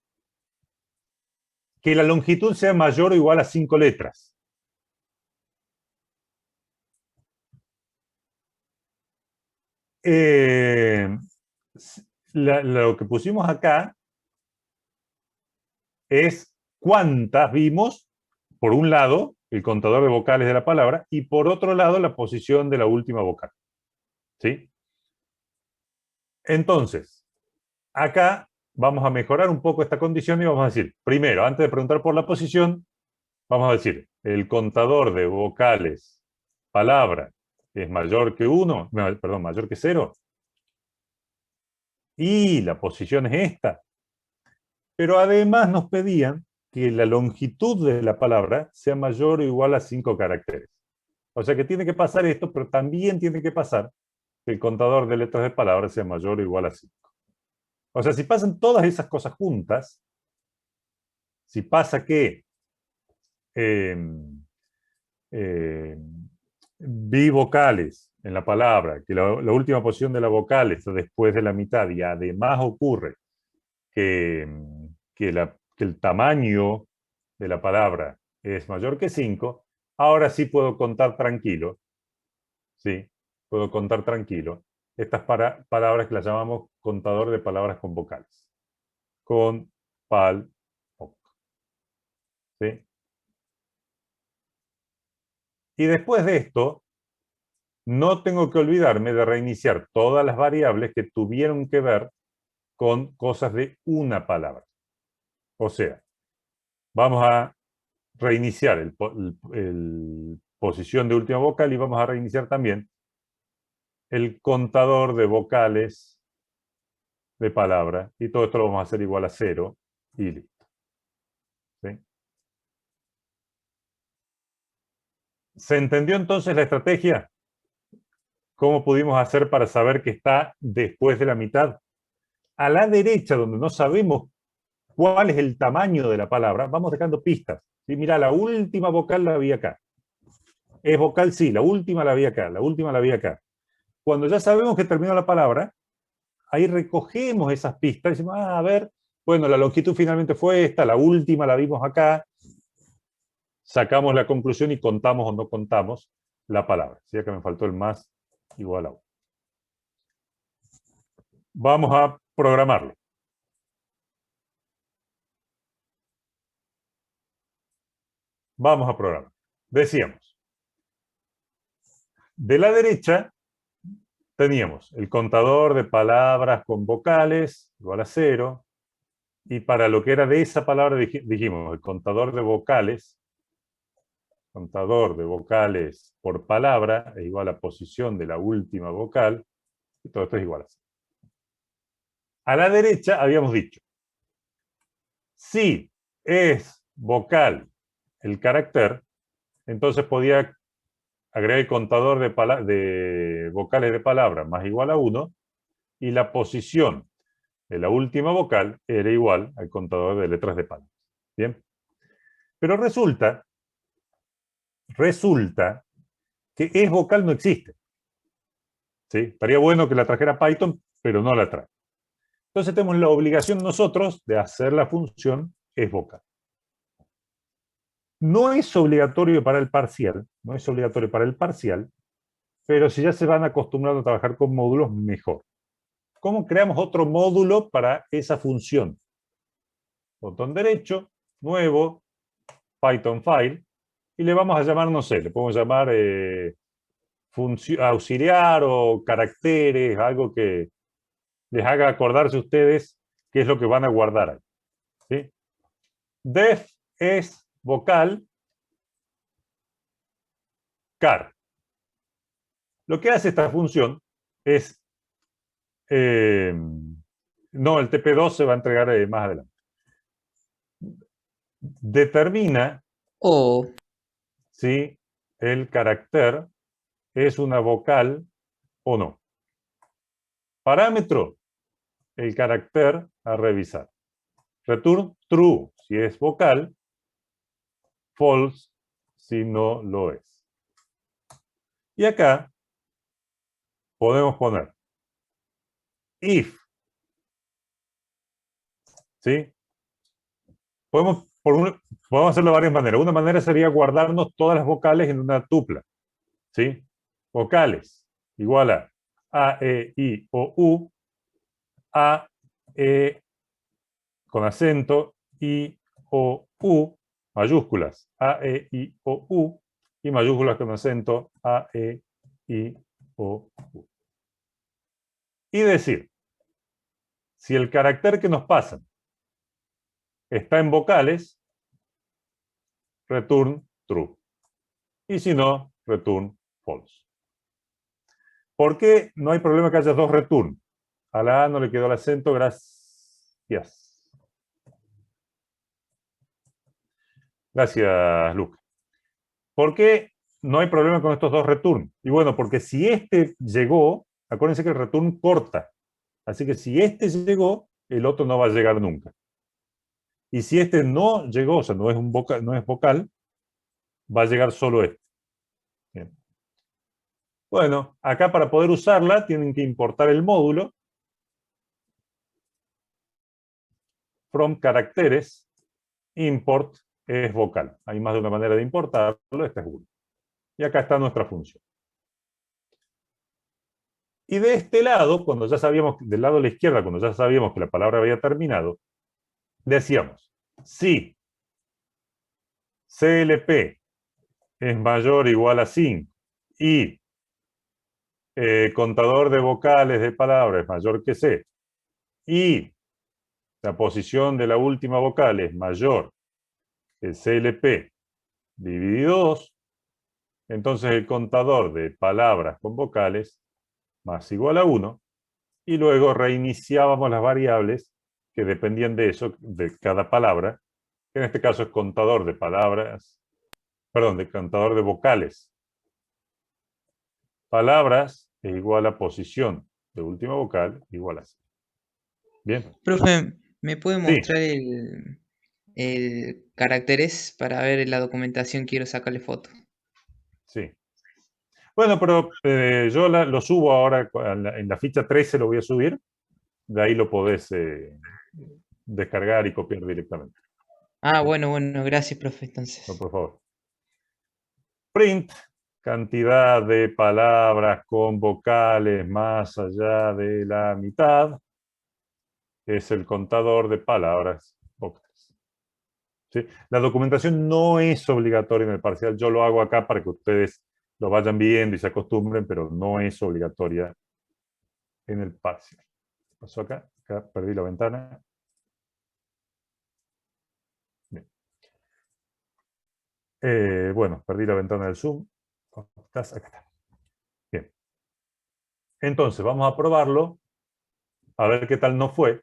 Speaker 1: Que la longitud sea mayor o igual a 5 letras. Lo que pusimos acá es cuántas vimos, por un lado, el contador de vocales de la palabra, y por otro lado, la posición de la última vocal. ¿Sí? Entonces, acá vamos a mejorar un poco esta condición y vamos a decir, primero, antes de preguntar por la posición, vamos a decir, el contador de vocales palabra es mayor que 1, perdón, mayor que 0, y la posición es esta. Pero además nos pedían que la longitud de la palabra sea mayor o igual a 5 caracteres. O sea que tiene que pasar esto, pero también tiene que pasar que el contador de letras de palabra sea mayor o igual a 5. O sea, si pasan todas esas cosas juntas, si pasa que vi vocales en la palabra, que la última posición de la vocal está después de la mitad, y además ocurre que el tamaño de la palabra es mayor que 5, ahora sí puedo contar tranquilo. Sí, puedo contar tranquilo. Estas palabras que las llamamos contador de palabras con vocales. Con, pal, poc. ¿Sí? Y después de esto, no tengo que olvidarme de reiniciar todas las variables que tuvieron que ver con cosas de una palabra. O sea, vamos a reiniciar el posición de última vocal y vamos a reiniciar también el contador de vocales de palabra. Y todo esto lo vamos a hacer igual a 0 y listo. ¿Sí? ¿Se entendió entonces la estrategia? ¿Cómo pudimos hacer para saber que está después de la mitad? A la derecha, donde no sabemos cuál es el tamaño de la palabra, vamos dejando pistas. ¿Sí? Mira, la última vocal la vi acá. ¿Es vocal? Sí, la última la vi acá, la última la vi acá. Cuando ya sabemos que terminó la palabra, ahí recogemos esas pistas y decimos, a ver, bueno, la longitud finalmente fue esta, la última la vimos acá, sacamos la conclusión y contamos o no contamos la palabra. Sí, acá me faltó el más igual a 1. Vamos a programarlo. Vamos a programar. Decíamos, de la derecha teníamos el contador de palabras con vocales igual a 0, y para lo que era de esa palabra dijimos el contador de vocales por palabra es igual a posición de la última vocal, y todo esto es igual a 0. A la derecha habíamos dicho, si es vocal el carácter, entonces podía agregar el contador de vocales de palabra más igual a 1, y la posición de la última vocal era igual al contador de letras de palabras. ¿Bien? Pero resulta que es vocal no existe. ¿Sí? Estaría bueno que la trajera Python, pero no la trae. Entonces tenemos la obligación nosotros de hacer la función es vocal. No es obligatorio para el parcial, pero si ya se van acostumbrando a trabajar con módulos, mejor. ¿Cómo creamos otro módulo para esa función? Botón derecho, nuevo, Python file, y le vamos a llamar, no sé, le podemos llamar auxiliar o caracteres, algo que les haga acordarse a ustedes qué es lo que van a guardar ahí. ¿Sí? Def es vocal, car. Lo que hace esta función es, no, el TP2 se va a entregar más adelante. Determina si el carácter es una vocal o no. Parámetro, el carácter a revisar. Return true si es vocal, false si no lo es. Y acá podemos poner if. ¿Sí? Podemos hacerlo de varias maneras. Una manera sería guardarnos todas las vocales en una tupla. ¿Sí? Vocales igual a, E, I, O, U, A, E con acento, I, O, U, mayúsculas, A, E, I, O, U, y mayúsculas con acento, A, E, I, O, U. Y decir, si el carácter que nos pasan está en vocales, return true. Y si no, return false. ¿Por qué no hay problema que haya dos return? A la A no le quedó el acento, gracias. Gracias, Luca. ¿Por qué no hay problema con estos dos return? Y bueno, porque si este llegó, acuérdense que el return corta. Así que si este llegó, el otro no va a llegar nunca. Y si este no llegó, o sea, no es vocal, va a llegar solo este. Bien. Bueno, acá para poder usarla tienen que importar el módulo from caracteres import es vocal. Hay más de una manera de importarlo, esta es una. Y acá está nuestra función. Y de este lado, cuando ya sabíamos, del lado de la izquierda, cuando ya sabíamos que la palabra había terminado, decíamos, si CLP es mayor o igual a 5 y contador de vocales de palabra es mayor que C y la posición de la última vocal es mayor que CLP dividido 2, entonces el contador de palabras con vocales más igual a 1, y luego reiniciábamos las variables que dependían de eso, de cada palabra, que en este caso es contador de palabras, perdón, de contador de vocales. Palabras es igual a posición de última vocal igual a 0. Bien.
Speaker 3: Profe, ¿me puede
Speaker 1: Sí.
Speaker 3: mostrar el caracteres para ver la documentación? Quiero sacarle foto.
Speaker 1: Sí. Bueno, pero yo lo subo ahora, en la ficha 13 lo voy a subir, de ahí lo podés descargar y copiar directamente.
Speaker 3: Ah, bueno, gracias, profe, entonces.
Speaker 1: No, por favor. Print, cantidad de palabras con vocales más allá de la mitad, es el contador de palabras vocales. ¿Sí? La documentación no es obligatoria en el parcial, yo lo hago acá para que ustedes lo vayan viendo y se acostumbren, pero no es obligatoria en el parcial. ¿Qué pasó acá? Acá perdí la ventana. Bien. Bueno, perdí la ventana del Zoom. Acá está. Bien. Entonces, vamos a probarlo, a ver qué tal nos fue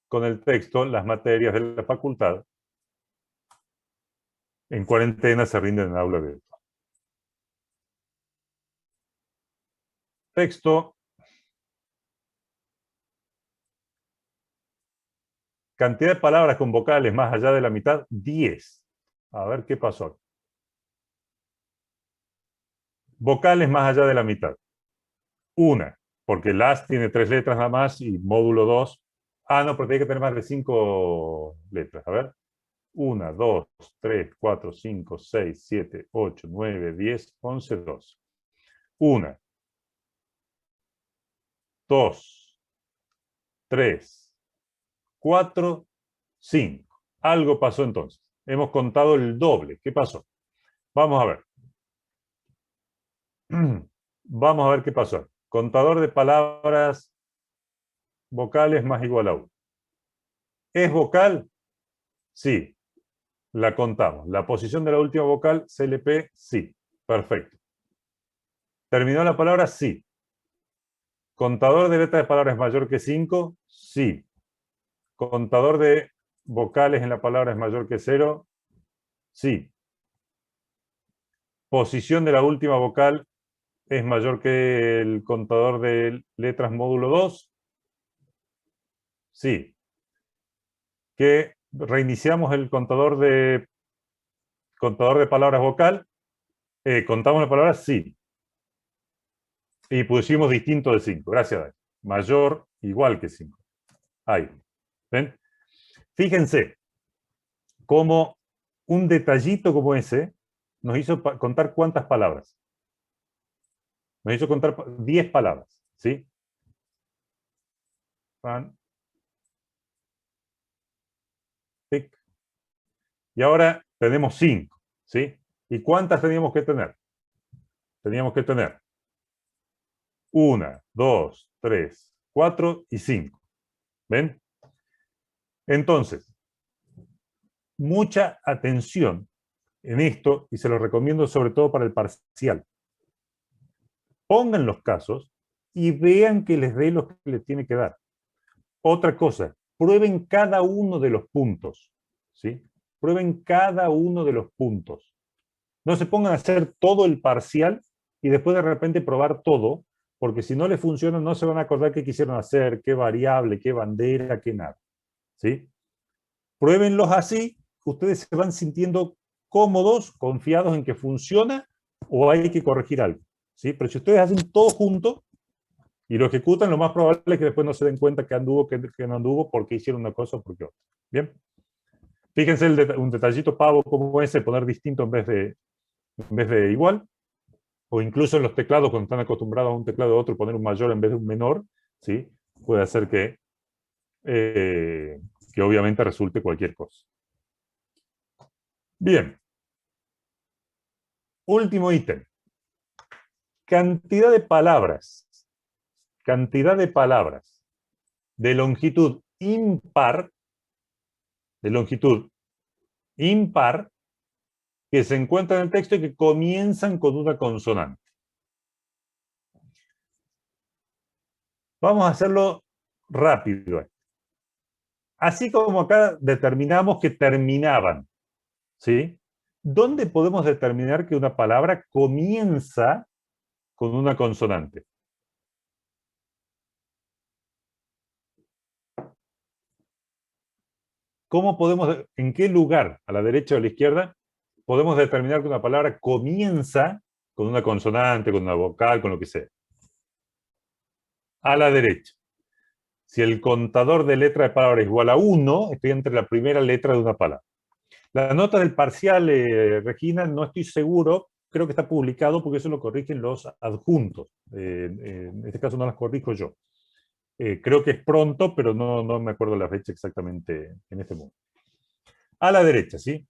Speaker 1: con el texto, las materias de la facultad. En cuarentena se rinden en aula virtual. Texto. Cantidad de palabras con vocales más allá de la mitad, 10. A ver qué pasó. Vocales más allá de la mitad. Una, porque las tiene 3 letras nada más y módulo 2. Ah, no, porque tiene que tener más de 5 letras. A ver. 1, 2, 3, 4, 5, 6, 7, 8, 9, 10, 11, 12. 1, 2, 3, 4, 5. Algo pasó entonces. Hemos contado el doble. ¿Qué pasó? Vamos a ver. Vamos a ver qué pasó. Contador de palabras vocales más igual a 1. ¿Es vocal? Sí. La contamos. La posición de la última vocal, CLP, sí. Perfecto. ¿Terminó la palabra? Sí. ¿Contador de letras de palabras mayor que 5? Sí. ¿Contador de vocales en la palabra es mayor que 0? Sí. ¿Posición de la última vocal es mayor que el contador de letras módulo 2? Sí. ¿Que reiniciamos el contador de palabras vocal? ¿Contamos las palabras? Sí. Y pusimos distinto de 5. Gracias, Dani. Mayor, igual que 5. Ahí. ¿Ven? Fíjense cómo un detallito como ese nos hizo contar cuántas palabras. Nos hizo contar 10 palabras. ¿Sí? Tic. Y ahora tenemos 5. ¿Sí? ¿Y cuántas teníamos que tener? Teníamos que tener 1, 2, 3, 4 y 5. ¿Ven? Entonces, mucha atención en esto, y se lo recomiendo sobre todo para el parcial. Pongan los casos y vean que les dé lo que les tiene que dar. Otra cosa, prueben cada uno de los puntos. ¿Sí? Prueben cada uno de los puntos. No se pongan a hacer todo el parcial y después de repente probar todo, porque si no les funciona no se van a acordar qué quisieron hacer, qué variable, qué bandera, qué nada. ¿Sí? Pruébenlos así, ustedes se van sintiendo cómodos, confiados en que funciona o hay que corregir algo. ¿Sí? Pero si ustedes hacen todo junto y lo ejecutan, lo más probable es que después no se den cuenta que anduvo, que no anduvo, porque hicieron una cosa o porque otra. ¿Bien? Fíjense un detallito pavo como ese, poner distinto en vez de igual, o incluso en los teclados, cuando están acostumbrados a un teclado de otro, poner un mayor en vez de un menor, ¿sí? Puede hacer que obviamente resulte cualquier cosa. Bien. Último ítem. Cantidad de palabras. Cantidad de palabras de longitud impar, que se encuentran en el texto y que comienzan con una consonante. Vamos a hacerlo rápido. Así como acá determinamos que terminaban, ¿sí? ¿Dónde podemos determinar que una palabra comienza con una consonante? ¿Cómo podemos, en qué lugar, a la derecha o a la izquierda, podemos determinar que una palabra comienza con una consonante, con una vocal, con lo que sea? A la derecha. Si el contador de letra de palabra es igual a 1, estoy entre la primera letra de una palabra. La nota del parcial, Regina, no estoy seguro, creo que está publicado porque eso lo corrigen los adjuntos. En este caso no las corrijo yo. Creo que es pronto, pero no me acuerdo la fecha exactamente en este momento. A la derecha, ¿sí?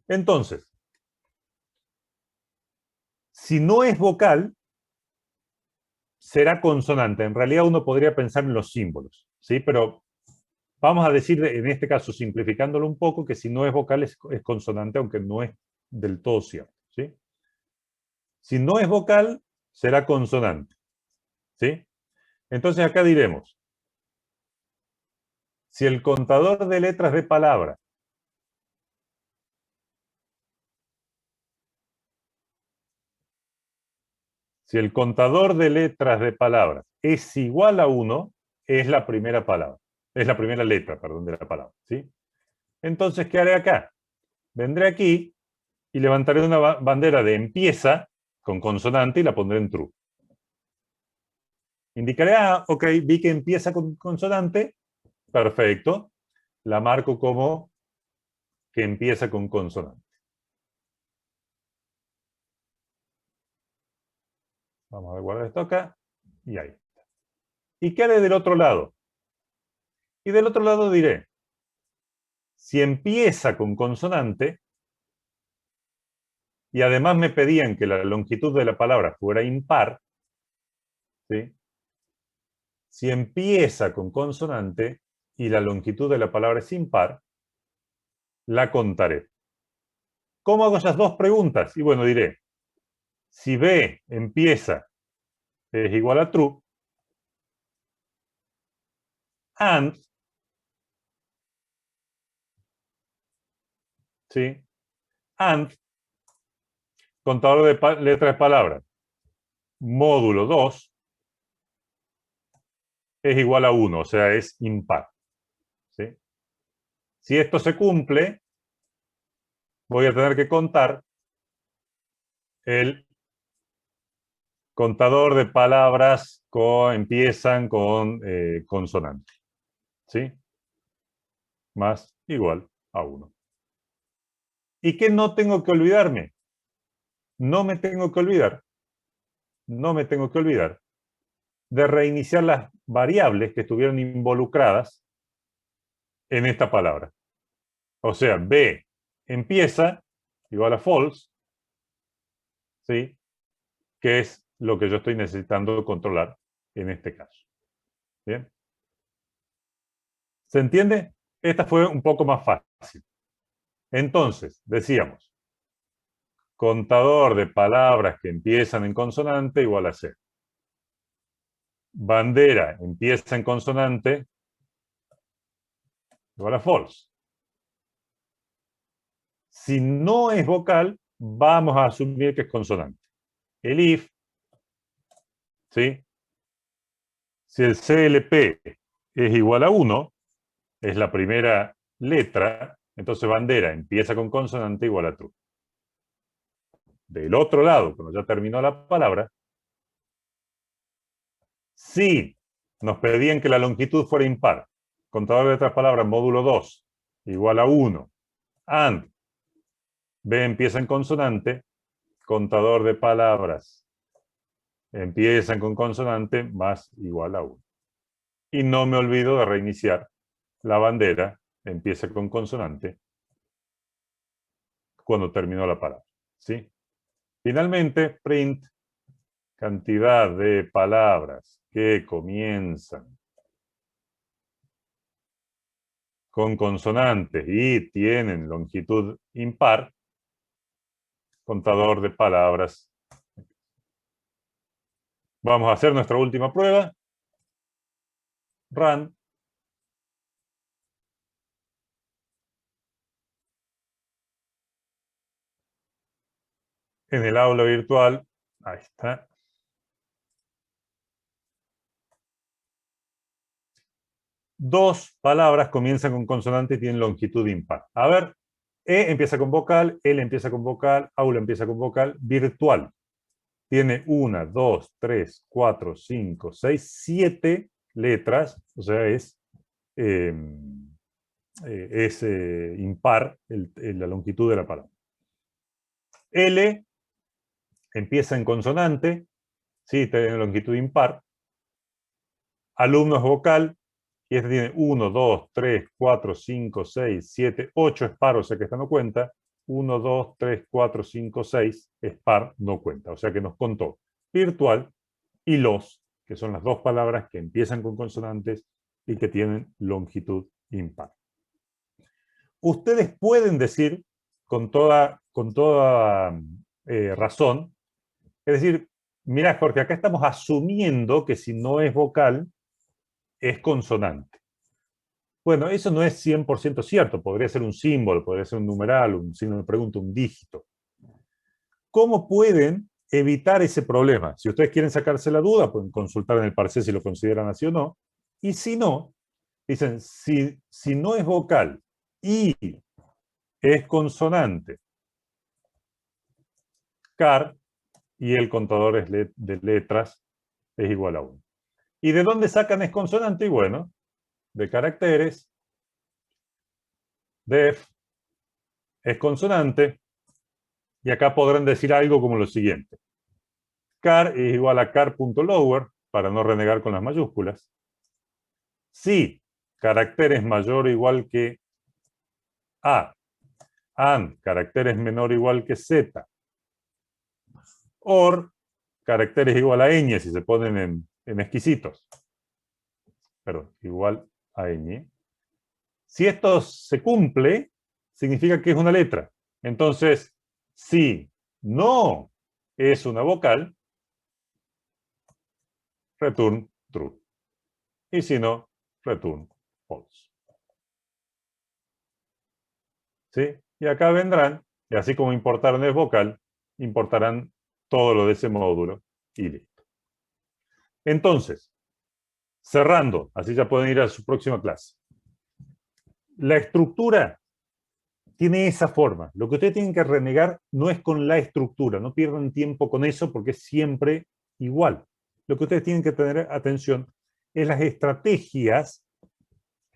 Speaker 1: Entonces, si no es vocal, será consonante. En realidad uno podría pensar en los símbolos, ¿sí? Pero vamos a decir, en este caso, simplificándolo un poco, que si no es vocal es consonante, aunque no es del todo cierto, ¿sí? Si no es vocal, será consonante, ¿sí? Entonces acá diremos, si el contador de letras de palabra es igual a 1, es la primera palabra. Es la primera letra, perdón, de la palabra, ¿sí? Entonces, ¿qué haré acá? Vendré aquí y levantaré una bandera de empieza con consonante y la pondré en true. Indicaré, ok, vi que empieza con consonante, perfecto. La marco como que empieza con consonante. Vamos a guardar esto acá y ahí. ¿Y qué haré del otro lado? Y del otro lado diré, si empieza con consonante, y además me pedían que la longitud de la palabra fuera impar, ¿sí? Si empieza con consonante y la longitud de la palabra es impar, la contaré. ¿Cómo hago esas dos preguntas? Y bueno, diré, si B empieza es igual a true, and, ¿sí? And, contador de letras de palabras, módulo 2, es igual a 1, o sea, es impar, ¿sí? Si esto se cumple, voy a tener que contar el contador de palabras que empiezan con consonante, ¿sí? Más igual a 1. ¿Y qué no tengo que olvidarme? No me tengo que olvidar de reiniciar las variables que estuvieron involucradas en esta palabra. O sea, B empieza igual a false, ¿sí? Que es lo que yo estoy necesitando controlar en este caso. ¿Bien? ¿Se entiende? Esta fue un poco más fácil. Entonces, decíamos, contador de palabras que empiezan en consonante igual a 0. Bandera empieza en consonante igual a false. Si no es vocal, vamos a asumir que es consonante. El if, ¿sí? Si el CLP es igual a 1, es la primera letra, entonces bandera empieza con consonante igual a true. Del otro lado, cuando ya terminó la palabra, si nos pedían que la longitud fuera impar, contador de letras palabras módulo 2 igual a 1, and B empieza en consonante, contador de palabras empiezan con consonante más igual a 1. Y no me olvido de reiniciar la bandera, empieza con consonante cuando terminó la palabra, ¿sí? Finalmente, print cantidad de palabras que comienzan con consonantes y tienen longitud impar, contador de palabras. Vamos a hacer nuestra última prueba. Run. En el aula virtual, ahí está. Dos palabras comienzan con consonante y tienen longitud impar. A ver, E empieza con vocal, L empieza con vocal, aula empieza con vocal, virtual. Tiene 1, 2, 3, 4, 5, 6, 7 letras, o sea, es impar la longitud de la palabra. L empieza en consonante, ¿sí? Tiene longitud impar. Alumno es vocal, y este tiene 1, 2, 3, 4, 5, 6, 7, 8 es par, o sea que esta no cuenta. 1, 2, 3, 4, 5, 6 es par, no cuenta. O sea que nos contó virtual y los, que son las dos palabras que empiezan con consonantes y que tienen longitud impar. Ustedes pueden decir con toda razón, es decir, mira Jorge, acá estamos asumiendo que si no es vocal, es consonante. Bueno, eso no es 100% cierto. Podría ser un símbolo, podría ser un numeral, un signo de pregunta, un dígito. ¿Cómo pueden evitar ese problema? Si ustedes quieren sacarse la duda, pueden consultar en el parcial si lo consideran así o no. Y si no, dicen, si no es vocal y es consonante, car, y el contador de letras es igual a 1. ¿Y de dónde sacan es consonante? Y bueno, de caracteres, def, es consonante, y acá podrán decir algo como lo siguiente. Car es igual a car.lower, para no renegar con las mayúsculas. Si carácter es mayor o igual que A, and, carácter es menor o igual que Z, or, carácter es igual a ñ, si se ponen en exquisitos. Perdón, igual a ñ. Si esto se cumple, significa que es una letra. Entonces, si no es una vocal, return true. Y si no, return false. ¿Sí? Y acá vendrán, y así como importaron el vocal, importarán todo lo de ese módulo y listo. Entonces, cerrando, así ya pueden ir a su próxima clase. La estructura tiene esa forma. Lo que ustedes tienen que renegar no es con la estructura, no pierdan tiempo con eso porque es siempre igual. Lo que ustedes tienen que tener atención es las estrategias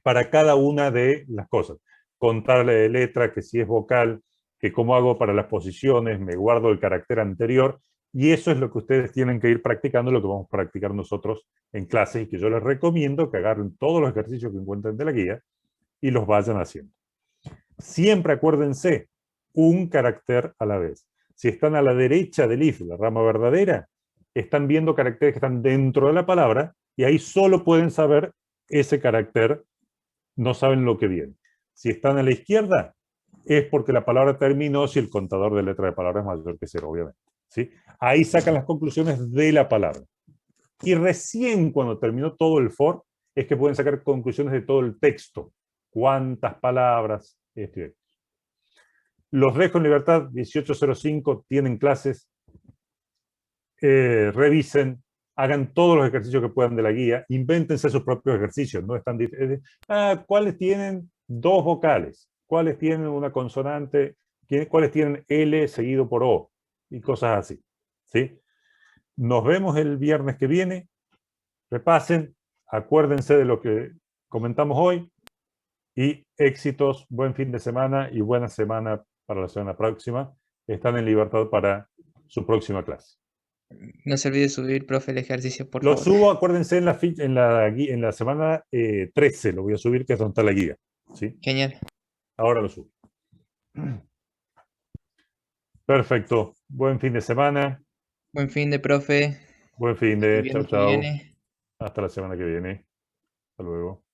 Speaker 1: para cada una de las cosas. Contarle de letra, que si es vocal, que cómo hago para las posiciones, me guardo el carácter anterior, y eso es lo que ustedes tienen que ir practicando, lo que vamos a practicar nosotros en clases, y que yo les recomiendo que agarren todos los ejercicios que encuentren de la guía y los vayan haciendo. Siempre acuérdense, un carácter a la vez. Si están a la derecha del if, la rama verdadera, están viendo caracteres que están dentro de la palabra y ahí solo pueden saber ese carácter, no saben lo que viene. Si están a la izquierda, es porque la palabra terminó si el contador de letra de palabra es mayor que 0, obviamente. ¿Sí? Ahí sacan las conclusiones de la palabra. Y recién cuando terminó todo el for, es que pueden sacar conclusiones de todo el texto. ¿Cuántas palabras? Los dejo en libertad, 18:05, tienen clases, revisen, hagan todos los ejercicios que puedan de la guía, invéntense sus propios ejercicios, no están ¿cuáles tienen dos vocales? ¿Cuáles tienen una consonante? ¿Cuáles tienen L seguido por O? Y cosas así. ¿Sí? Nos vemos el viernes que viene, repasen, acuérdense de lo que comentamos hoy, y éxitos, buen fin de semana y buena semana para la semana próxima. Están en libertad para su próxima clase.
Speaker 3: No se olvide subir, profe, el ejercicio, por
Speaker 1: Lo
Speaker 3: favor.
Speaker 1: subo, acuérdense, en la semana 13, lo voy a subir, que es donde está la guía. ¿Sí?
Speaker 3: Genial.
Speaker 1: Ahora lo subo. Perfecto. Buen fin de semana.
Speaker 3: Buen fin de, profe.
Speaker 1: Buen fin
Speaker 3: El
Speaker 1: de. Chao,
Speaker 3: viernes que
Speaker 1: chao.
Speaker 3: viene.
Speaker 1: Hasta la semana que viene. Hasta luego.